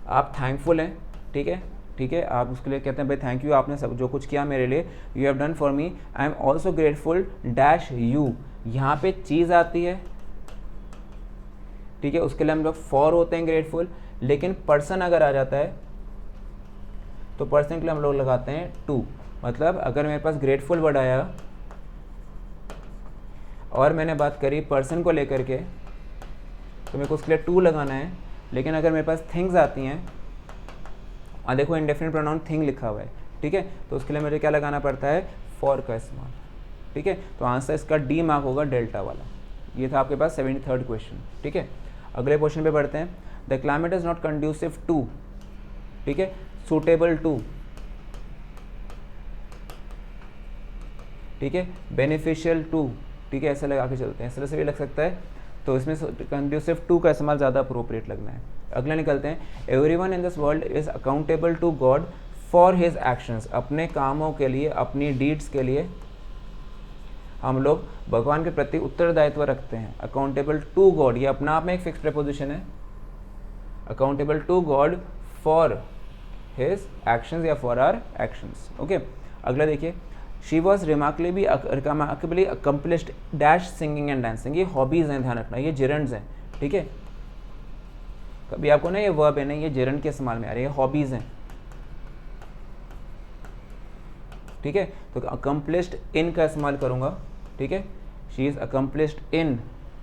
आप थैंकफुल हैं, ठीक है, ठीक है, आप उसके लिए कहते हैं भाई थैंक यू, आपने सब जो कुछ किया मेरे लिए, you have done for me. I am also grateful dash you, यहाँ पे चीज़ आती है, ठीक है, उसके लिए हम लोग फॉर होते हैं ग्रेटफुल। लेकिन पर्सन अगर आ जाता है तो पर्सन के लिए हम लोग लगाते हैं टू। मतलब अगर मेरे पास ग्रेटफुल वर्ड आया और मैंने बात करी पर्सन को लेकर के, तो मेरे को उसके लिए टू लगाना है। लेकिन अगर मेरे पास थिंग्स आती हैं, और देखो इंडेफिनिट प्रोनाउन थिंग लिखा हुआ है, ठीक है, तो उसके लिए मुझे क्या लगाना पड़ता है? फॉर का इस्तेमाल, ठीक है। तो आंसर इसका डी मार्क होगा, डेल्टा वाला। ये था आपके पास 73rd क्वेश्चन, ठीक है। अगले क्वेश्चन पे बढ़ते हैं। The climate is not conducive to, ठीक है, सूटेबल टू, ठीक है, बेनिफिशियल टू, ठीक है, ऐसे लगा के चलते हैं, इस तरह से भी लग सकता है। तो इसमें कंड्यूसिव टू का इस्तेमाल ज़्यादा अप्रोप्रिएट लगना है। अगले निकलते हैं, everyone in this world is accountable to God for his actions, अपने कामों के लिए, अपनी डीड्स के लिए हम लोग भगवान के प्रति उत्तरदायित्व रखते हैं। अकाउंटेबल टू गॉड, ये अपना आप में एक फिक्स प्रेपोजिशन है, accountable to God for his actions या फॉर आवर एक्शंस, ओके। अगला देखिए, she was remarkably accomplished dash singing and dancing, ये हॉबीज़ हैं, ध्यान रखना, ये जेरंड्स हैं, ठीक है। कभी आपको ना ये वर्ब है ना, ये जेरंड के इस्तेमाल में आ रही है, हॉबीज़ हैं, ठीक है। तो अकम्पलिश्ड इन का इस्तेमाल करूँगा, ठीक है, she is accomplished in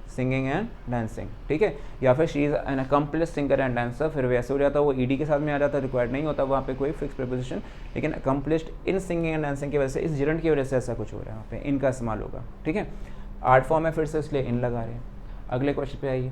singing and dancing, ठीक है। या फिर she is an accomplished singer and dancer, फिर वैसे हो जाता, वो ईडी के साथ में आ जाता, रिक्वायर्ड नहीं होता वहाँ पे कोई फिक्स प्रीपोजिशन। लेकिन accomplished in singing and dancing की वजह से, इस जेरंड की वजह से ऐसा कुछ हो रहा है, वहाँ पे इन का इस्तेमाल होगा, ठीक है। आर्ट फॉर्म है फिर से, इसलिए इन लगा रहे हैं। अगले क्वेश्चन पे आइए।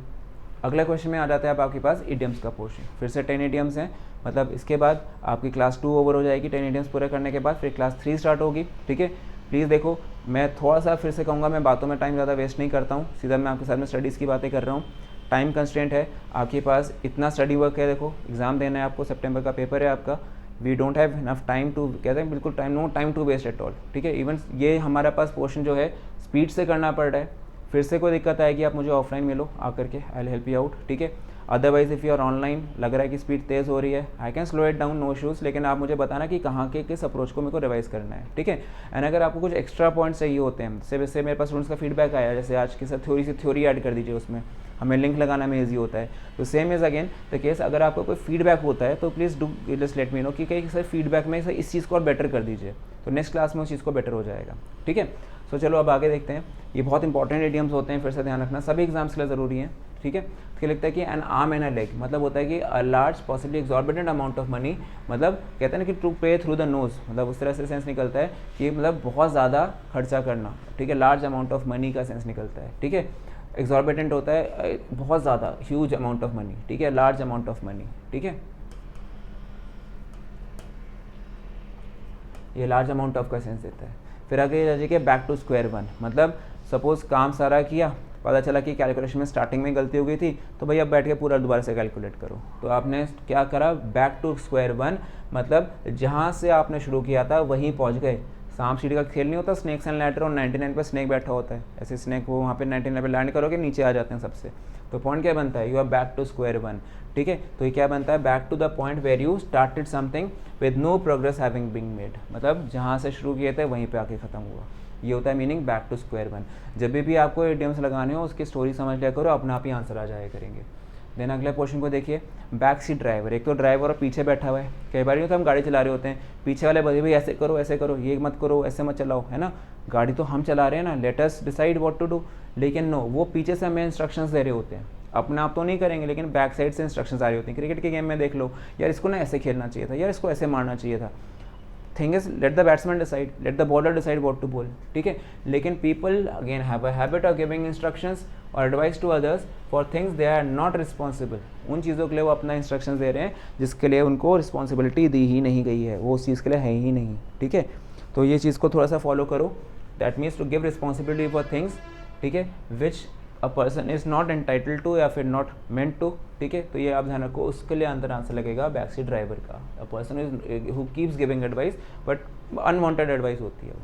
अगले क्वेश्चन में आ जाता है अब आपके पास इडियम्स का पोर्शन, फिर से 10 इडियम्स हैं। मतलब इसके बाद आपकी क्लास 2 ओवर हो जाएगी 10 इडियम्स पूरे करने के बाद, फिर क्लास 3 स्टार्ट होगी, ठीक है। प्लीज़ देखो, मैं थोड़ा सा फिर से कहूँगा, मैं बातों में टाइम ज़्यादा वेस्ट नहीं करता हूँ, सीधा मैं आपके साथ में स्टडीज़ की बातें कर रहा हूँ। टाइम कंस्ट्रेंट है, आपके पास इतना स्टडी वर्क है, देखो एग्ज़ाम देना है आपको, सितंबर का पेपर है आपका, we don't have enough time to, कहते हैं बिल्कुल time, no time to waste at all, ठीक है। इवन ये हमारा पास पोर्शन जो है स्पीड से करना पड़ रहा है। फिर से कोई दिक्कत आएगी आप मुझे ऑफलाइन मिलो आकर के, I will help you out, ठीक है। Otherwise if you are online, लग रहा है कि स्पीड तेज़ हो रही है, I can slow it down, no issues, लेकिन आप मुझे बताना कि कहाँ के किस अप्रोच को मेरे को रिवाइज करना है, ठीक है। एंड अगर आपको कुछ एक्स्ट्रा पॉइंट्स चाहिए होते हैं, जैसे मेरे पास स्टूडेंट्स का फीडबैक आया, जैसे आज की सर थ्योरी से थ्योरी ऐड कर दीजिए, उसमें हमें लिंक लगाना में ईजी होता है। तो same is again the case, अगर आपको कोई फीडबैक होता है तो please do just let me know कि कहीं सर फीडबैक में सर इस चीज़ को और बेटर कर दीजिए, तो नेक्स्ट क्लास में उस चीज़ को बेटर हो जाएगा, ठीक है। सो चलो अब आगे देखते हैं। ये बहुत इंपॉर्टेंट इडियम्स होते हैं, फिर से ध्यान रखना, सभी एग्जाम्स के लिए ज़रूरी है, ठीक है। तो लिखता है कि N arm and a leg, मतलब होता है कि a large possibly exorbitant amount of money, मतलब कहते हैं ना कि टू पे थ्रू द नोज, मतलब उस तरह से सेंस निकलता है कि मतलब बहुत ज़्यादा खर्चा करना, ठीक है। लार्ज अमाउंट ऑफ मनी का सेंस निकलता है, ठीक है। एक्सॉर्बिटेंट होता है बहुत ज़्यादा, ह्यूज अमाउंट ऑफ मनी, ठीक है, लार्ज अमाउंट ऑफ मनी, ठीक है। ये लार्ज अमाउंट ऑफ का सेंस देता है। फिर आगे जाइए कि बैक टू स्क्वायर वन, मतलब सपोज काम सारा किया, पता चला कि कैलकुलेशन में स्टार्टिंग में गलती हो गई थी, तो भैया बैठ के पूरा दोबारा से कैलकुलेट करो। तो आपने क्या करा, बैक टू स्क्वायर वन, मतलब जहाँ से आपने शुरू किया था वहीं पहुँच गए, सांप सीढ़ी का खेल नहीं होता, स्नेक्स एंड लैडर, और 99 पे स्नेक बैठा होता है, ऐसे स्नेक वो वहाँ पे 99 पे लैंड करोगे नीचे आ जाते हैं सबसे। तो पॉइंट क्या बनता है, you are back to square one, ठीक है। तो ये क्या बनता है, back to the point where you started something with no progress having been made, मतलब जहाँ से शुरू किए थे वहीं पे आके ख़त्म हुआ, ये होता है meaning back to square one. जब भी आपको इडियम्स लगाने हो उसकी स्टोरी समझ लिया करो, अपने आप ही आंसर आ जाया करेंगे। देन अगले क्वेश्चन को देखिए, बैक सीट ड्राइवर, एक तो ड्राइवर और पीछे बैठा हुआ है। कई बार तो हम गाड़ी चला रहे होते हैं, पीछे वाले बंदे भाई ऐसे करो, ये मत करो, ऐसे मत चलाओ, है ना, गाड़ी तो हम चला रहे हैं ना, let us decide what to do. लेकिन नो, वो पीछे से हमें इंस्ट्रक्शंस दे रहे होते हैं, अपने आप तो नहीं करेंगे, लेकिन बैक साइड से इंस्ट्रक्शंस आ रही होती हैं। क्रिकेट के गेम में देख लो, यार इसको ना ऐसे खेलना चाहिए था, यार इसको ऐसे मारना चाहिए था। Thing is let the batsman decide, let the bowler decide what to bowl, ठीक है। लेकिन people again have a habit of giving instructions और advice to others for things they are not responsible. उन चीज़ों के लिए वो अपना इंस्ट्रक्शंस दे रहे हैं जिसके लिए उनको रिस्पॉन्सिबिलिटी दी ही नहीं गई है, वो उस चीज़ के लिए है ही नहीं, ठीक है। तो ये चीज़ को थोड़ा सा फॉलो करो, that means to give responsibility for things, ठीक है, which a person is not entitle to या फिर नॉट मेंट टू, ठीक है। तो ये आप ध्यान रखो, उसके लिए अंदर आंसर लगेगा बैक सीट ड्राइवर का। A person is who keeps giving advice but unwanted advice होती है।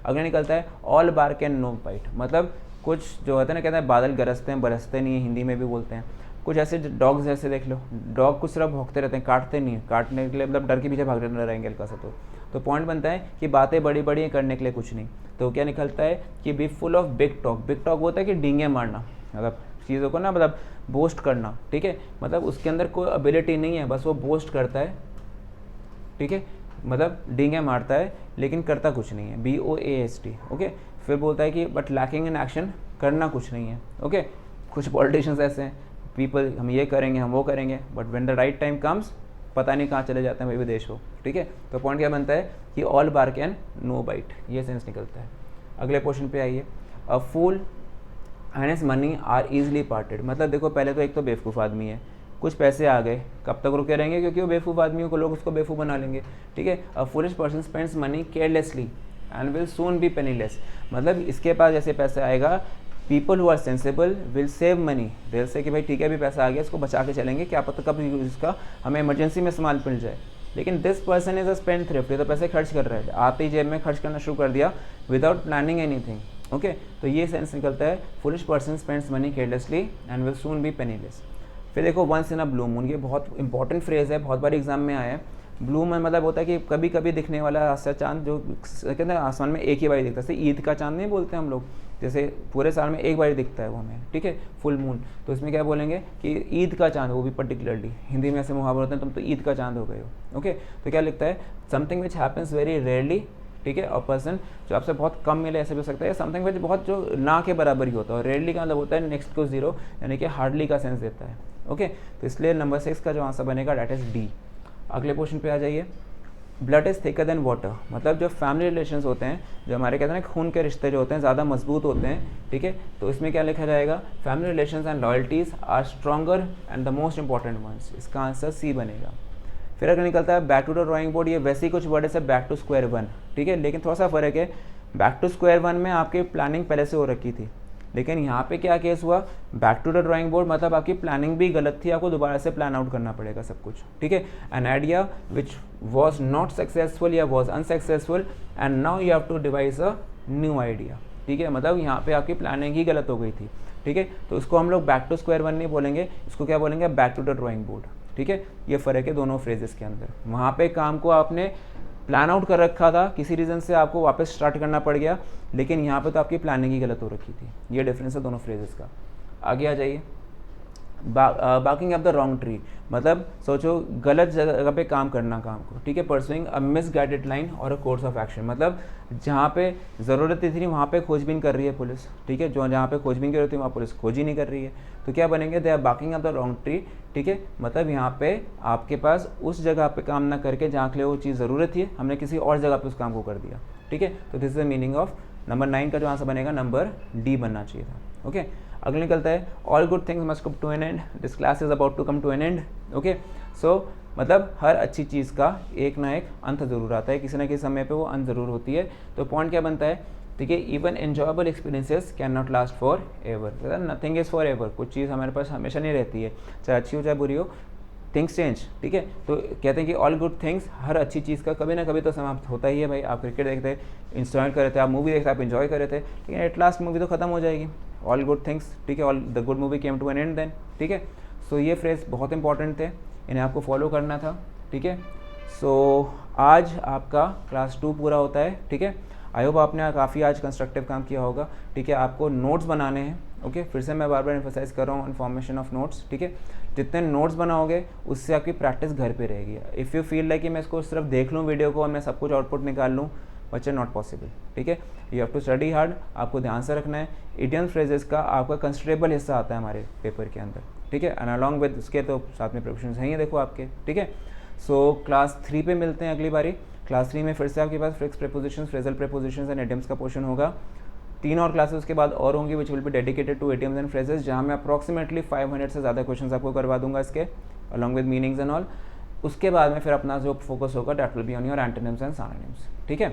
अगला निकलता है all bark and no bite, मतलब कुछ जो होता है ना, कहते हैं बादल गरजते हैं बरसते नहीं है, हिंदी में भी बोलते हैं। कुछ ऐसे डॉग्स जैसे देख लो, डॉग कुछ सिर्फ भौंकते रहते हैं, काटते नहीं है, काटने के लिए मतलब डर के पीछे भागते रहेंगे हल्का सा। तो पॉइंट बनता है कि बातें बड़ी बड़ी हैं, करने के लिए कुछ नहीं। तो क्या निकलता है कि be full of big talk. Big talk होता है कि डींगे मारना, मतलब चीज़ों को ना, मतलब बोस्ट करना, ठीक है। मतलब उसके अंदर कोई एबिलिटी नहीं है, बस वो बोस्ट करता है, ठीक है, मतलब डींगे मारता है लेकिन करता कुछ नहीं है, BOAST, ओके। फिर बोलता है कि बट लैकिंग इन एक्शन, करना कुछ नहीं है, ओके। कुछ पॉलिटिशियंस ऐसे हैं, पीपल हम ये करेंगे, हम वो करेंगे, but when the right time comes पता नहीं कहाँ चले जाते हैं, भाई विदेश हो, ठीक है। तो पॉइंट क्या बनता है कि all bark and no bite, ये सेंस निकलता है। अगले क्वेश्चन पे आइए, a fool and his money are easily parted, मतलब देखो पहले तो एक तो बेवकूफ़ आदमी है, कुछ पैसे आ गए, कब तक रुके रहेंगे, क्योंकि वो बेवकूफ़ आदमियों को लोग उसको बेवकूफ़ बना लेंगे, ठीक है। A foolish person spends money carelessly and will soon be penniless, मतलब इसके पास जैसे पैसा आएगा, people who are sensible will save money, दिल से कि भाई ठीक है अभी पैसा आ गया, इसको बचा के चलेंगे, क्या पता कब इसका हमें इमरजेंसी में इस्तेमाल मिल जाए। लेकिन this person is a spend thrift, ये तो पैसे खर्च कर रहा है, आते ही जेब में खर्च करना शुरू कर दिया विदाउट प्लानिंग एनीथिंग, ओके। तो ये सेंस निकलता है foolish person spends money carelessly and will soon be penniless. फिर देखो once in a blue moon, ये बहुत इंपॉर्टेंट फ्रेज है, बहुत बार एग्जाम में आया है। ब्लू मून मतलब होता है कि कभी कभी दिखने वाला ऐसा चांद जो कहते हैं आसमान में एक ही बार दिखता है, जैसे ईद का चांद नहीं बोलते हम लोग, जैसे पूरे साल में एक बार दिखता है वो हमें, ठीक है, फुल मून। तो इसमें क्या बोलेंगे कि ईद का चांद, वो भी पर्टिकुलरली हिंदी में ऐसे मुहावरे होते हैं, तुम तो ईद का चांद हो गए हो, ओके। तो क्या लिखता है, something which happens very rarely, ठीक है, और पर्सन जो आपसे बहुत कम मिले ऐसे भी हो सकता है, समथिंग विच बहुत जो ना के बराबर ही होता है, और रेयरली का मतलब होता है नेक्स्ट को जीरो, यानी कि हार्डली का सेंस देता है, ओके। तो इसलिए नंबर 6 का जो आंसर बनेगा डैट इज डी। अगले क्वेश्चन पे आ जाइए, blood is thicker than water, मतलब जो फैमिली रिलेशंस होते हैं, जो हमारे कहते हैं ना खून के रिश्ते जो होते हैं ज़्यादा मजबूत होते हैं, ठीक है। तो इसमें क्या लिखा जाएगा, family relations and loyalties are stronger and the most important ones, इसका आंसर सी बनेगा। फिर अगर निकलता है back to the drawing board, ये वैसे ही कुछ वर्ड है बैक टू स्क्वायर वन, ठीक है, लेकिन थोड़ा सा फर्क है, बैक टू स्क्वायर वन में आपकी प्लानिंग पहले से हो रखी थी, लेकिन यहाँ पे क्या केस हुआ, back to the drawing board मतलब आपकी प्लानिंग भी गलत थी, आपको दोबारा से प्लान आउट करना पड़ेगा सब कुछ, ठीक है। An idea which was not successful या was unsuccessful and now you have to devise a new idea, ठीक है, मतलब यहाँ पे आपकी प्लानिंग ही गलत हो गई थी, ठीक है। तो इसको हम लोग बैक टू स्क्वायर वन नहीं बोलेंगे, इसको क्या बोलेंगे, back to the drawing board, ठीक है। ये फ़र्क है दोनों फ्रेजेस के अंदर। वहाँ पे काम को आपने प्लान आउट कर रखा था, किसी रीज़न से आपको वापस स्टार्ट करना पड़ गया, लेकिन यहाँ पे तो आपकी प्लानिंग ही गलत हो रखी थी। ये डिफरेंस है दोनों फ्रेजेस का। आगे आ जाइए, barking up the wrong tree, मतलब सोचो गलत जगह पे काम करना काम को, ठीक है। परसुइंग अ मिसगाइडेड लाइन और अ कोर्स ऑफ एक्शन, मतलब जहाँ पे ज़रूरत थी वहाँ पे खोजबीन कर रही है पुलिस, ठीक है, जो जहाँ पे खोजबीन की जरूरत थी वहाँ पुलिस खोज ही नहीं कर रही है। तो क्या बनेंगे, they are barking up the wrong tree, ठीक है, मतलब यहाँ पे आपके पास उस जगह पे काम ना करके जहाँ के लिए वो चीज़ ज़रूरत थी, हमने किसी और जगह पे उस काम को कर दिया, ठीक है। तो this is the meaning of number 9 का जो आंसर बनेगा नंबर डी बनना चाहिए था, ओके। अगले निकलता है all good things must come to an end, this class is about to come to an end, okay. So मतलब हर अच्छी चीज़ का एक ना एक अंत ज़रूर आता है, किसी ना किसी समय पे वो अंत ज़रूर होती है। तो पॉइंट क्या बनता है, ठीक है, even enjoyable experiences can not last for ever, nothing is for ever, कुछ चीज़ हमारे पास हमेशा नहीं रहती है, चाहे अच्छी हो चाहे बुरी हो, थिंग्स चेंज, ठीक है। तो कहते हैं कि ऑल गुड थिंग्स, हर अच्छी चीज़ का कभी ना कभी तो समाप्त होता ही है भाई। आप क्रिकेट देखते, इंस्टॉल कर रहे थे, आप मूवी देखते, आप इन्जॉय कर रहे थे, लेकिन एट लास्ट मूवी तो खत्म हो जाएगी। ऑल गुड थिंग्स, ठीक है, all the good movie came to an end then, ठीक है। सो ये फ्रेज बहुत इंपॉर्टेंट थे, इन्हें आपको फॉलो करना था, ठीक है। सो आज आपका क्लास 2 पूरा होता है, ठीक है। आई होप आपने काफ़ी आज कंस्ट्रक्टिव काम किया होगा, ठीक है। आपको नोट्स बनाने हैं, ओके। फिर से मैं बार बार एम्फोसाइज कर रहा हूँ फॉर्मेशन ऑफ नोट्स, ठीक है। जितने नोट्स बनाओगे उससे आपकी प्रैक्टिस घर पे रहेगी। इफ़ यू फील लाइक कि मैं इसको सिर्फ देख लूँ वीडियो को और मैं सब कुछ आउटपुट निकाल लूँ, बच्चे नॉट पॉसिबल, ठीक है। You have to study hard, आपको ध्यान से रखना है। इडियम्स फ्रेजेस का आपका कंसिडरेबल हिस्सा आता है हमारे पेपर के अंदर, ठीक है। एंड अलॉन्ग विद उसके तो साथ में प्रिपरेशन हैं ही देखो आपके, ठीक है। सो क्लास 3 पे मिलते हैं अगली बारी। क्लास 3 में फिर से आपके पास fix prepositions, phrasal prepositions and idioms का पोर्शन होगा। 3 और क्लासेस उसके बाद और होंगी which will be dedicated to idioms and phrases, जहाँ मैं अप्रॉक्सीमेटली 500 से ज़्यादा क्वेश्चंस आपको करवा दूंगा इसके, along with meanings and all. उसके बाद में फिर अपना जो फोकस होगा that will be on your antonyms and synonyms, ठीक है।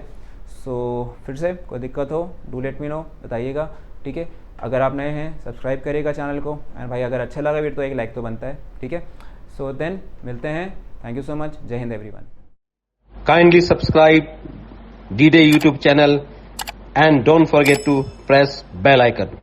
सो फिर से कोई दिक्कत हो डू लेट मी नो, बताइएगा, ठीक है। अगर आप नए हैं सब्सक्राइब करिएगा चैनल को, एंड भाई अगर अच्छा लगा फिर तो एक लाइक तो बनता है, ठीक है। सो देन मिलते हैं, थैंक यू सो मच, जय Hind everyone. Kindly subscribe D-Day YouTube channel and don't forget to press bell icon.